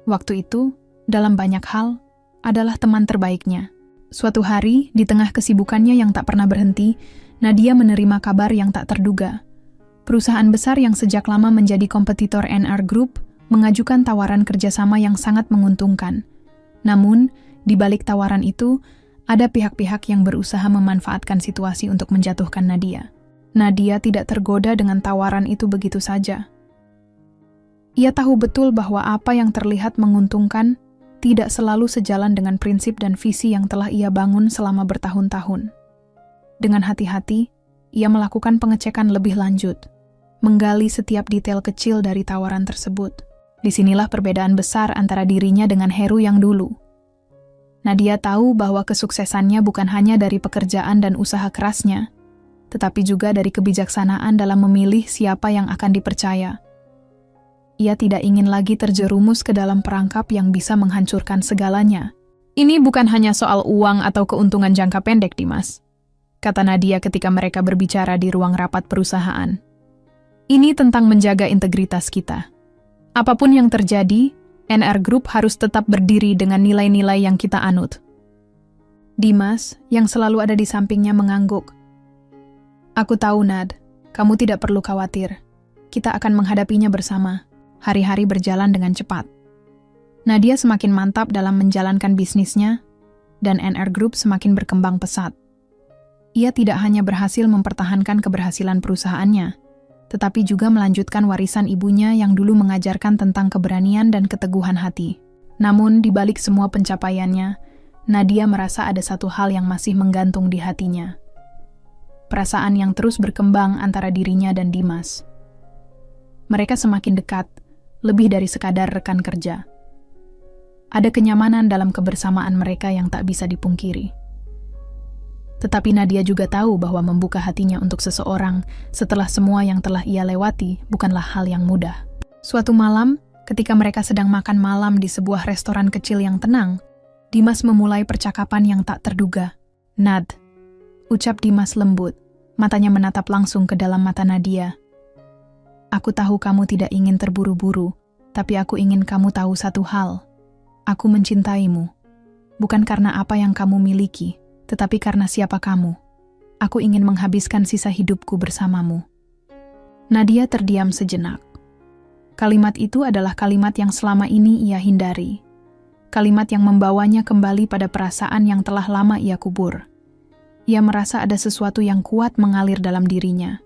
Waktu itu, dalam banyak hal, adalah teman terbaiknya. Suatu hari, di tengah kesibukannya yang tak pernah berhenti, Nadia menerima kabar yang tak terduga. Perusahaan besar yang sejak lama menjadi kompetitor NR Group mengajukan tawaran kerjasama yang sangat menguntungkan. Namun, di balik tawaran itu, ada pihak-pihak yang berusaha memanfaatkan situasi untuk menjatuhkan Nadia. Nadia tidak tergoda dengan tawaran itu begitu saja. Ia tahu betul bahwa apa yang terlihat menguntungkan tidak selalu sejalan dengan prinsip dan visi yang telah ia bangun selama bertahun-tahun. Dengan hati-hati, ia melakukan pengecekan lebih lanjut, menggali setiap detail kecil dari tawaran tersebut. Disinilah perbedaan besar antara dirinya dengan Heru yang dulu. Nadia tahu bahwa kesuksesannya bukan hanya dari pekerjaan dan usaha kerasnya, tetapi juga dari kebijaksanaan dalam memilih siapa yang akan dipercaya. Ia tidak ingin lagi terjerumus ke dalam perangkap yang bisa menghancurkan segalanya. Ini bukan hanya soal uang atau keuntungan jangka pendek, Dimas, kata Nadia ketika mereka berbicara di ruang rapat perusahaan. Ini tentang menjaga integritas kita. Apapun yang terjadi, NR Group harus tetap berdiri dengan nilai-nilai yang kita anut. Dimas, yang selalu ada di sampingnya, mengangguk. Aku tahu, Nad, kamu tidak perlu khawatir. Kita akan menghadapinya bersama. Hari-hari berjalan dengan cepat. Nadia semakin mantap dalam menjalankan bisnisnya, dan NR Group semakin berkembang pesat. Ia tidak hanya berhasil mempertahankan keberhasilan perusahaannya, tetapi juga melanjutkan warisan ibunya yang dulu mengajarkan tentang keberanian dan keteguhan hati. Namun, di balik semua pencapaiannya, Nadia merasa ada satu hal yang masih menggantung di hatinya. Perasaan yang terus berkembang antara dirinya dan Dimas. Mereka semakin dekat, lebih dari sekadar rekan kerja. Ada kenyamanan dalam kebersamaan mereka yang tak bisa dipungkiri. Tetapi Nadia juga tahu bahwa membuka hatinya untuk seseorang setelah semua yang telah ia lewati bukanlah hal yang mudah. Suatu malam, ketika mereka sedang makan malam di sebuah restoran kecil yang tenang, Dimas memulai percakapan yang tak terduga. "Nad," ucap Dimas lembut, matanya menatap langsung ke dalam mata Nadia. "Aku tahu kamu tidak ingin terburu-buru, tapi aku ingin kamu tahu satu hal. Aku mencintaimu, bukan karena apa yang kamu miliki, tetapi karena siapa kamu. Aku ingin menghabiskan sisa hidupku bersamamu." Nadia terdiam sejenak. Kalimat itu adalah kalimat yang selama ini ia hindari. Kalimat yang membawanya kembali pada perasaan yang telah lama ia kubur. Ia merasa ada sesuatu yang kuat mengalir dalam dirinya.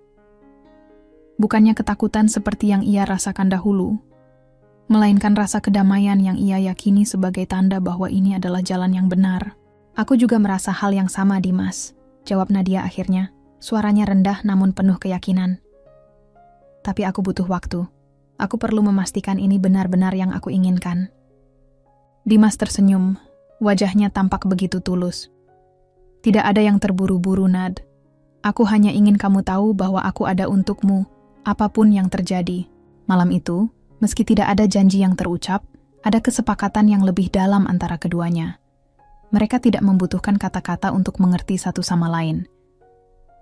Bukannya ketakutan seperti yang ia rasakan dahulu, melainkan rasa kedamaian yang ia yakini sebagai tanda bahwa ini adalah jalan yang benar. "Aku juga merasa hal yang sama, Dimas," jawab Nadia akhirnya, suaranya rendah namun penuh keyakinan. "Tapi aku butuh waktu. Aku perlu memastikan ini benar-benar yang aku inginkan." Dimas tersenyum, wajahnya tampak begitu tulus. Tidak ada yang terburu-buru, Nad. Aku hanya ingin kamu tahu bahwa aku ada untukmu, apapun yang terjadi. Malam itu, meski tidak ada janji yang terucap, ada kesepakatan yang lebih dalam antara keduanya. Mereka tidak membutuhkan kata-kata untuk mengerti satu sama lain.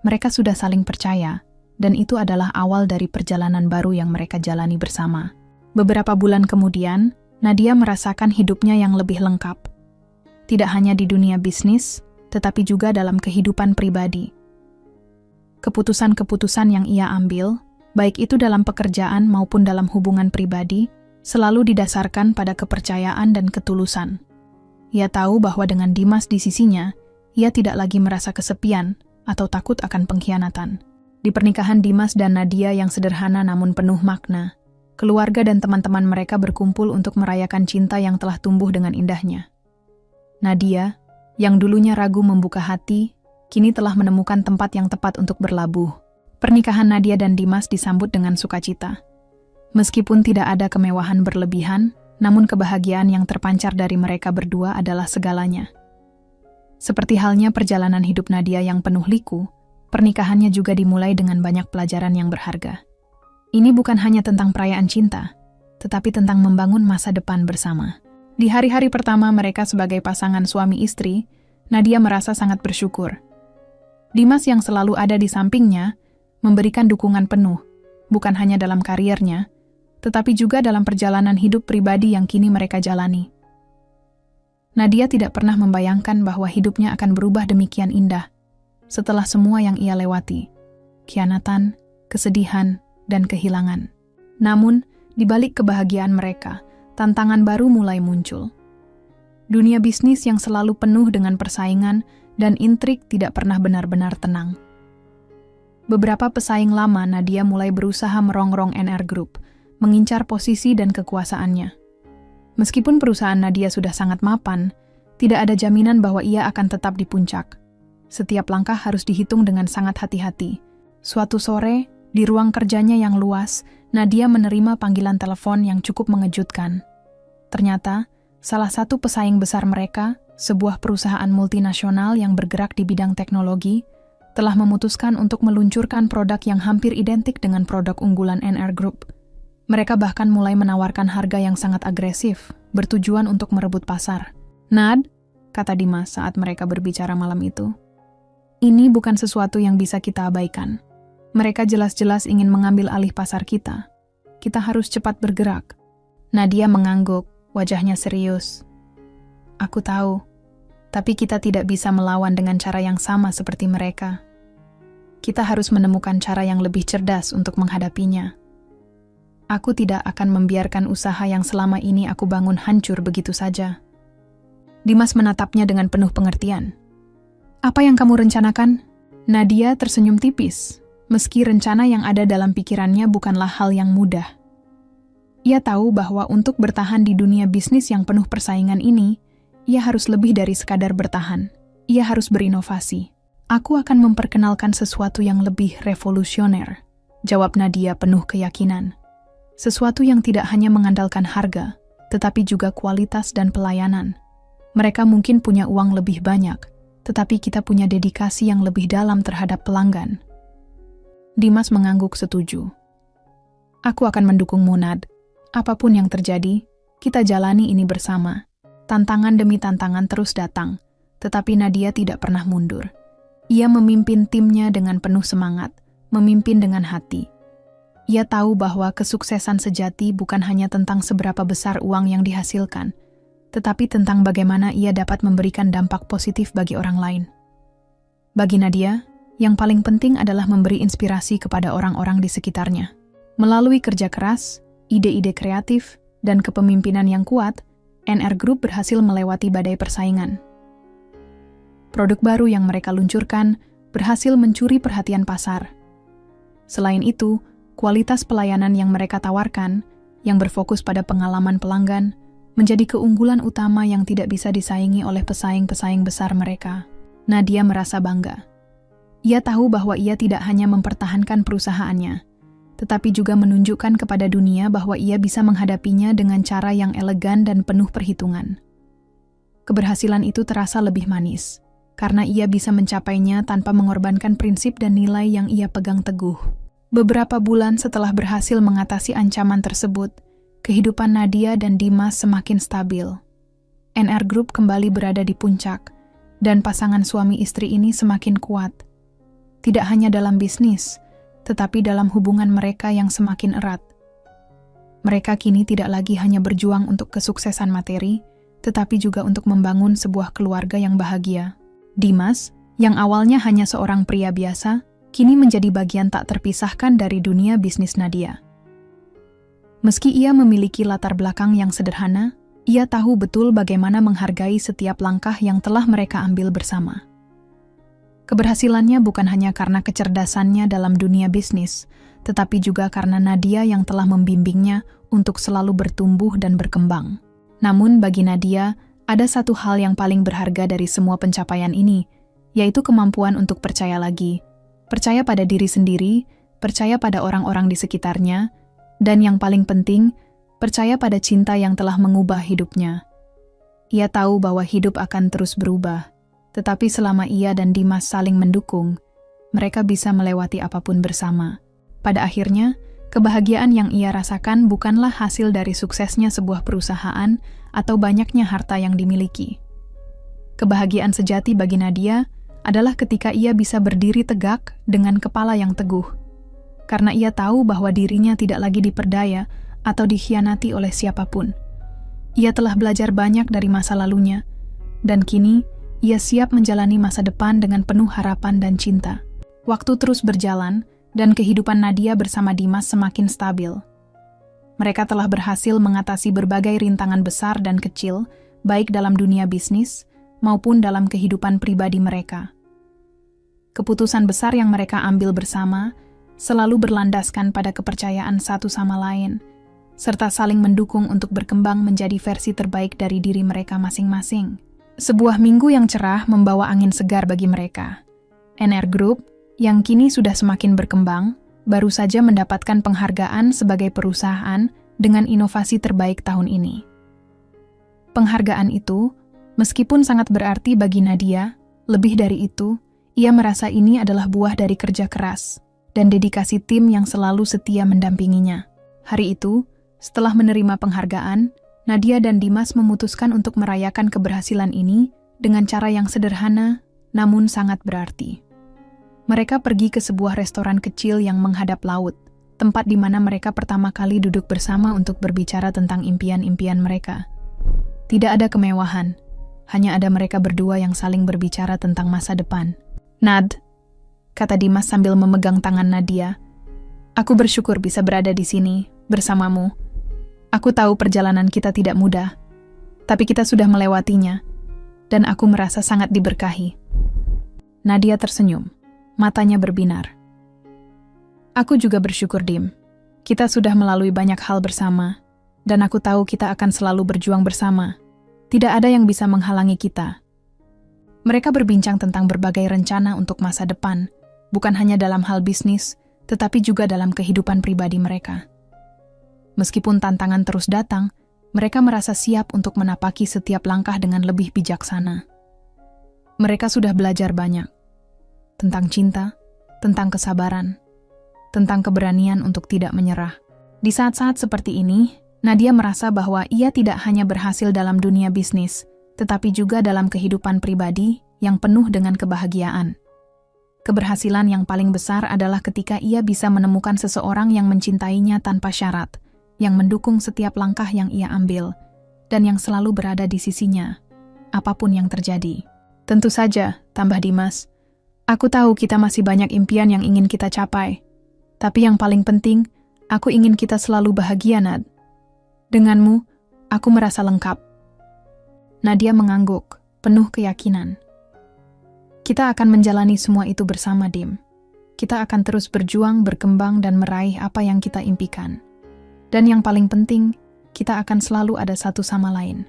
Mereka sudah saling percaya, dan itu adalah awal dari perjalanan baru yang mereka jalani bersama. Beberapa bulan kemudian, Nadia merasakan hidupnya yang lebih lengkap. Tidak hanya di dunia bisnis, tetapi juga dalam kehidupan pribadi. Keputusan-keputusan yang ia ambil, baik itu dalam pekerjaan maupun dalam hubungan pribadi, selalu didasarkan pada kepercayaan dan ketulusan. Ia tahu bahwa dengan Dimas di sisinya, ia tidak lagi merasa kesepian atau takut akan pengkhianatan. Di pernikahan Dimas dan Nadia yang sederhana namun penuh makna, keluarga dan teman-teman mereka berkumpul untuk merayakan cinta yang telah tumbuh dengan indahnya. Nadia, yang dulunya ragu membuka hati, kini telah menemukan tempat yang tepat untuk berlabuh. Pernikahan Nadia dan Dimas disambut dengan sukacita. Meskipun tidak ada kemewahan berlebihan, namun kebahagiaan yang terpancar dari mereka berdua adalah segalanya. Seperti halnya perjalanan hidup Nadia yang penuh liku, pernikahannya juga dimulai dengan banyak pelajaran yang berharga. Ini bukan hanya tentang perayaan cinta, tetapi tentang membangun masa depan bersama. Di hari-hari pertama mereka sebagai pasangan suami istri, Nadia merasa sangat bersyukur. Dimas yang selalu ada di sampingnya, memberikan dukungan penuh, bukan hanya dalam kariernya, tetapi juga dalam perjalanan hidup pribadi yang kini mereka jalani. Nadia tidak pernah membayangkan bahwa hidupnya akan berubah demikian indah setelah semua yang ia lewati, khianatan, kesedihan, dan kehilangan. Namun, di balik kebahagiaan mereka, tantangan baru mulai muncul. Dunia bisnis yang selalu penuh dengan persaingan dan intrik tidak pernah benar-benar tenang. Beberapa pesaing lama Nadia mulai berusaha merongrong NR Group, mengincar posisi dan kekuasaannya. Meskipun perusahaan Nadia sudah sangat mapan, tidak ada jaminan bahwa ia akan tetap di puncak. Setiap langkah harus dihitung dengan sangat hati-hati. Suatu sore, di ruang kerjanya yang luas, Nadia menerima panggilan telepon yang cukup mengejutkan. Ternyata, salah satu pesaing besar mereka, sebuah perusahaan multinasional yang bergerak di bidang teknologi, telah memutuskan untuk meluncurkan produk yang hampir identik dengan produk unggulan NR Group. Mereka bahkan mulai menawarkan harga yang sangat agresif, bertujuan untuk merebut pasar. "Nad," kata Dimas saat mereka berbicara malam itu, "ini bukan sesuatu yang bisa kita abaikan. Mereka jelas-jelas ingin mengambil alih pasar kita. Kita harus cepat bergerak." Nadia mengangguk, wajahnya serius. "Aku tahu, tapi kita tidak bisa melawan dengan cara yang sama seperti mereka. Kita harus menemukan cara yang lebih cerdas untuk menghadapinya. Aku tidak akan membiarkan usaha yang selama ini aku bangun hancur begitu saja." Dimas menatapnya dengan penuh pengertian. "Apa yang kamu rencanakan?" Nadia tersenyum tipis, meski rencana yang ada dalam pikirannya bukanlah hal yang mudah. Ia tahu bahwa untuk bertahan di dunia bisnis yang penuh persaingan ini, ia harus lebih dari sekadar bertahan. Ia harus berinovasi. "Aku akan memperkenalkan sesuatu yang lebih revolusioner," jawab Nadia penuh keyakinan. "Sesuatu yang tidak hanya mengandalkan harga, tetapi juga kualitas dan pelayanan. Mereka mungkin punya uang lebih banyak, tetapi kita punya dedikasi yang lebih dalam terhadap pelanggan." Dimas mengangguk setuju. "Aku akan mendukungmu, Nad. Apapun yang terjadi, kita jalani ini bersama." Tantangan demi tantangan terus datang, tetapi Nadia tidak pernah mundur. Ia memimpin timnya dengan penuh semangat, memimpin dengan hati. Ia tahu bahwa kesuksesan sejati bukan hanya tentang seberapa besar uang yang dihasilkan, tetapi tentang bagaimana ia dapat memberikan dampak positif bagi orang lain. Bagi Nadia, yang paling penting adalah memberi inspirasi kepada orang-orang di sekitarnya. Melalui kerja keras, ide-ide kreatif, dan kepemimpinan yang kuat, NR Group berhasil melewati badai persaingan. Produk baru yang mereka luncurkan berhasil mencuri perhatian pasar. Selain itu, kualitas pelayanan yang mereka tawarkan, yang berfokus pada pengalaman pelanggan, menjadi keunggulan utama yang tidak bisa disaingi oleh pesaing-pesaing besar mereka. Nadia merasa bangga. Ia tahu bahwa ia tidak hanya mempertahankan perusahaannya, tetapi juga menunjukkan kepada dunia bahwa ia bisa menghadapinya dengan cara yang elegan dan penuh perhitungan. keberhasilan itu terasa lebih manis, karena ia bisa mencapainya tanpa mengorbankan prinsip dan nilai yang ia pegang teguh. Beberapa bulan setelah berhasil mengatasi ancaman tersebut, kehidupan Nadia dan Dimas semakin stabil. NR Group kembali berada di puncak, dan pasangan suami istri ini semakin kuat. Tidak hanya dalam bisnis, tetapi dalam hubungan mereka yang semakin erat. Mereka kini tidak lagi hanya berjuang untuk kesuksesan materi, tetapi juga untuk membangun sebuah keluarga yang bahagia. Dimas, yang awalnya hanya seorang pria biasa, kini menjadi bagian tak terpisahkan dari dunia bisnis Nadia. Meski ia memiliki latar belakang yang sederhana, ia tahu betul bagaimana menghargai setiap langkah yang telah mereka ambil bersama. Keberhasilannya bukan hanya karena kecerdasannya dalam dunia bisnis, tetapi juga karena Nadia yang telah membimbingnya untuk selalu bertumbuh dan berkembang. Namun bagi Nadia, ada satu hal yang paling berharga dari semua pencapaian ini, yaitu kemampuan untuk percaya lagi. Percaya pada diri sendiri, percaya pada orang-orang di sekitarnya, dan yang paling penting, percaya pada cinta yang telah mengubah hidupnya. Ia tahu bahwa hidup akan terus berubah, tetapi selama ia dan Dimas saling mendukung, mereka bisa melewati apapun bersama. Pada akhirnya, kebahagiaan yang ia rasakan bukanlah hasil dari suksesnya sebuah perusahaan atau banyaknya harta yang dimiliki. Kebahagiaan sejati bagi Nadia adalah ketika ia bisa berdiri tegak dengan kepala yang teguh, karena ia tahu bahwa dirinya tidak lagi diperdaya atau dikhianati oleh siapapun. Ia telah belajar banyak dari masa lalunya, dan kini ia siap menjalani masa depan dengan penuh harapan dan cinta. Waktu terus berjalan, dan kehidupan Nadia bersama Dimas semakin stabil. Mereka telah berhasil mengatasi berbagai rintangan besar dan kecil, baik dalam dunia bisnis maupun dalam kehidupan pribadi mereka. Keputusan besar yang mereka ambil bersama selalu berlandaskan pada kepercayaan satu sama lain, serta saling mendukung untuk berkembang menjadi versi terbaik dari diri mereka masing-masing. Sebuah minggu yang cerah membawa angin segar bagi mereka. NR Group, yang kini sudah semakin berkembang, baru saja mendapatkan penghargaan sebagai perusahaan dengan inovasi terbaik tahun ini. Penghargaan itu, meskipun sangat berarti bagi Nadia, lebih dari itu, ia merasa ini adalah buah dari kerja keras dan dedikasi tim yang selalu setia mendampinginya. Hari itu, setelah menerima penghargaan, Nadia dan Dimas memutuskan untuk merayakan keberhasilan ini dengan cara yang sederhana namun sangat berarti. Mereka pergi ke sebuah restoran kecil yang menghadap laut, tempat di mana mereka pertama kali duduk bersama untuk berbicara tentang impian-impian mereka. Tidak ada kemewahan, hanya ada mereka berdua yang saling berbicara tentang masa depan. "Nad," kata Dimas sambil memegang tangan Nadia, "aku bersyukur bisa berada di sini bersamamu. Aku tahu perjalanan kita tidak mudah, tapi kita sudah melewatinya, dan aku merasa sangat diberkahi." Nadia tersenyum, matanya berbinar. "Aku juga bersyukur, Dim. Kita sudah melalui banyak hal bersama, dan aku tahu kita akan selalu berjuang bersama. Tidak ada yang bisa menghalangi kita." Mereka berbincang tentang berbagai rencana untuk masa depan, bukan hanya dalam hal bisnis, tetapi juga dalam kehidupan pribadi mereka. Meskipun tantangan terus datang, mereka merasa siap untuk menapaki setiap langkah dengan lebih bijaksana. Mereka sudah belajar banyak tentang cinta, tentang kesabaran, tentang keberanian untuk tidak menyerah. Di saat-saat seperti ini, Nadia merasa bahwa ia tidak hanya berhasil dalam dunia bisnis, tetapi juga dalam kehidupan pribadi yang penuh dengan kebahagiaan. Keberhasilan yang paling besar adalah ketika ia bisa menemukan seseorang yang mencintainya tanpa syarat, yang mendukung setiap langkah yang ia ambil, dan yang selalu berada di sisinya, apapun yang terjadi. "Tentu saja," tambah Dimas, "aku tahu kita masih banyak impian yang ingin kita capai. Tapi yang paling penting, aku ingin kita selalu bahagia, Nad. Denganmu, aku merasa lengkap." Nadia mengangguk, penuh keyakinan. "Kita akan menjalani semua itu bersama, Dim. Kita akan terus berjuang, berkembang, dan meraih apa yang kita impikan. Dan yang paling penting, kita akan selalu ada satu sama lain."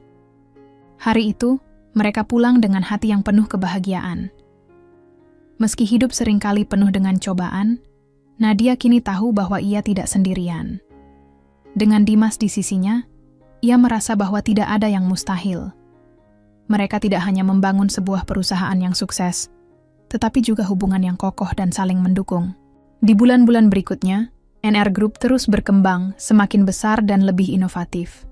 Hari itu, mereka pulang dengan hati yang penuh kebahagiaan. Meski hidup seringkali penuh dengan cobaan, Nadia kini tahu bahwa ia tidak sendirian. Dengan Dimas di sisinya, ia merasa bahwa tidak ada yang mustahil. mereka tidak hanya membangun sebuah perusahaan yang sukses, tetapi juga hubungan yang kokoh dan saling mendukung. Di bulan-bulan berikutnya, NR Group terus berkembang, semakin besar dan lebih inovatif.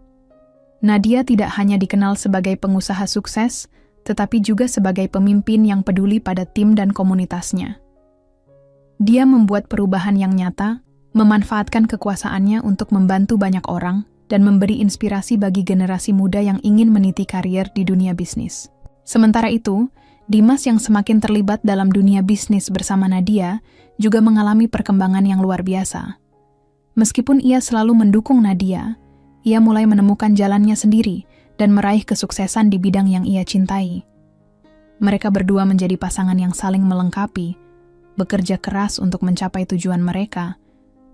Nadia tidak hanya dikenal sebagai pengusaha sukses, tetapi juga sebagai pemimpin yang peduli pada tim dan komunitasnya. Dia membuat perubahan yang nyata, memanfaatkan kekuasaannya untuk membantu banyak orang, dan memberi inspirasi bagi generasi muda yang ingin meniti karier di dunia bisnis. Sementara itu, Dimas yang semakin terlibat dalam dunia bisnis bersama Nadia juga mengalami perkembangan yang luar biasa. Meskipun ia selalu mendukung Nadia, ia mulai menemukan jalannya sendiri dan meraih kesuksesan di bidang yang ia cintai. Mereka berdua menjadi pasangan yang saling melengkapi, bekerja keras untuk mencapai tujuan mereka,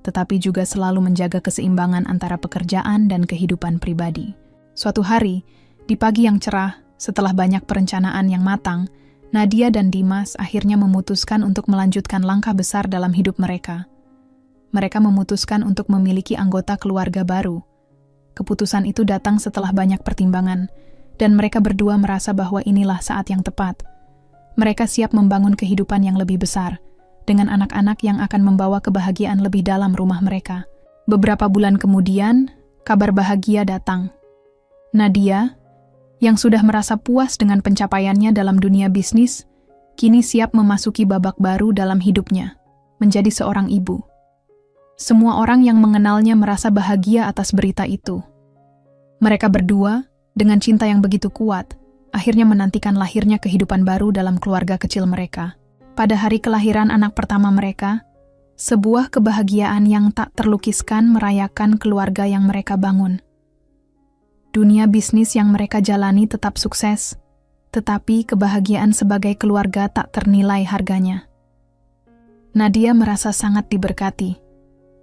tetapi juga selalu menjaga keseimbangan antara pekerjaan dan kehidupan pribadi. Suatu hari, di pagi yang cerah, setelah banyak perencanaan yang matang, Nadia dan Dimas akhirnya memutuskan untuk melanjutkan langkah besar dalam hidup mereka. Mereka memutuskan untuk memiliki anggota keluarga baru. Keputusan itu datang setelah banyak pertimbangan, dan mereka berdua merasa bahwa inilah saat yang tepat. Mereka siap membangun kehidupan yang lebih besar, dengan anak-anak yang akan membawa kebahagiaan lebih dalam rumah mereka. Beberapa bulan kemudian, kabar bahagia datang. Nadia, yang sudah merasa puas dengan pencapaiannya dalam dunia bisnis, kini siap memasuki babak baru dalam hidupnya, menjadi seorang ibu. Semua orang yang mengenalnya merasa bahagia atas berita itu. Mereka berdua, dengan cinta yang begitu kuat, akhirnya menantikan lahirnya kehidupan baru dalam keluarga kecil mereka. Pada hari kelahiran anak pertama mereka, sebuah kebahagiaan yang tak terlukiskan merayakan keluarga yang mereka bangun. Dunia bisnis yang mereka jalani tetap sukses, tetapi kebahagiaan sebagai keluarga tak ternilai harganya. Nadia merasa sangat diberkati.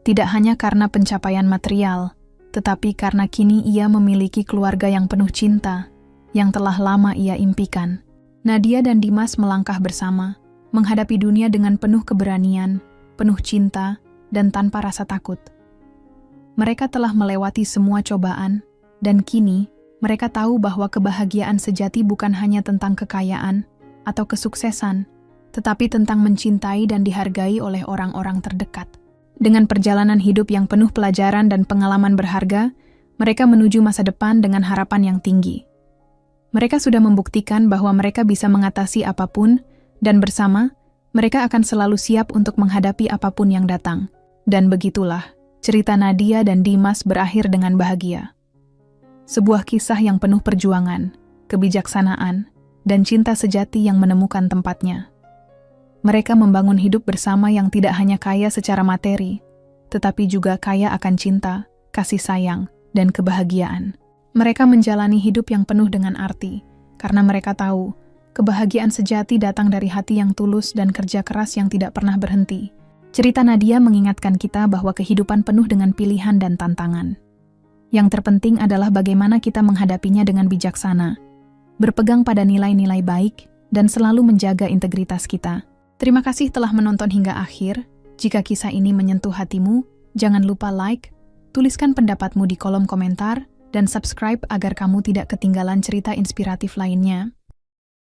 Tidak hanya karena pencapaian material, tetapi karena kini ia memiliki keluarga yang penuh cinta, yang telah lama ia impikan. Nadia dan Dimas melangkah bersama, menghadapi dunia dengan penuh keberanian, penuh cinta, dan tanpa rasa takut. Mereka telah melewati semua cobaan, dan kini mereka tahu bahwa kebahagiaan sejati bukan hanya tentang kekayaan atau kesuksesan, tetapi tentang mencintai dan dihargai oleh orang-orang terdekat. Dengan perjalanan hidup yang penuh pelajaran dan pengalaman berharga, mereka menuju masa depan dengan harapan yang tinggi. Mereka sudah membuktikan bahwa mereka bisa mengatasi apapun, dan bersama, mereka akan selalu siap untuk menghadapi apapun yang datang. Dan begitulah, cerita Nadia dan Dimas berakhir dengan bahagia. Sebuah kisah yang penuh perjuangan, kebijaksanaan, dan cinta sejati yang menemukan tempatnya. Mereka membangun hidup bersama yang tidak hanya kaya secara materi, tetapi juga kaya akan cinta, kasih sayang, dan kebahagiaan. Mereka menjalani hidup yang penuh dengan arti, karena mereka tahu, kebahagiaan sejati datang dari hati yang tulus dan kerja keras yang tidak pernah berhenti. Cerita Nadia mengingatkan kita bahwa kehidupan penuh dengan pilihan dan tantangan. Yang terpenting adalah bagaimana kita menghadapinya dengan bijaksana, berpegang pada nilai-nilai baik, dan selalu menjaga integritas kita. Terima kasih telah menonton hingga akhir. Jika kisah ini menyentuh hatimu, jangan lupa like, tuliskan pendapatmu di kolom komentar, dan subscribe agar kamu tidak ketinggalan cerita inspiratif lainnya.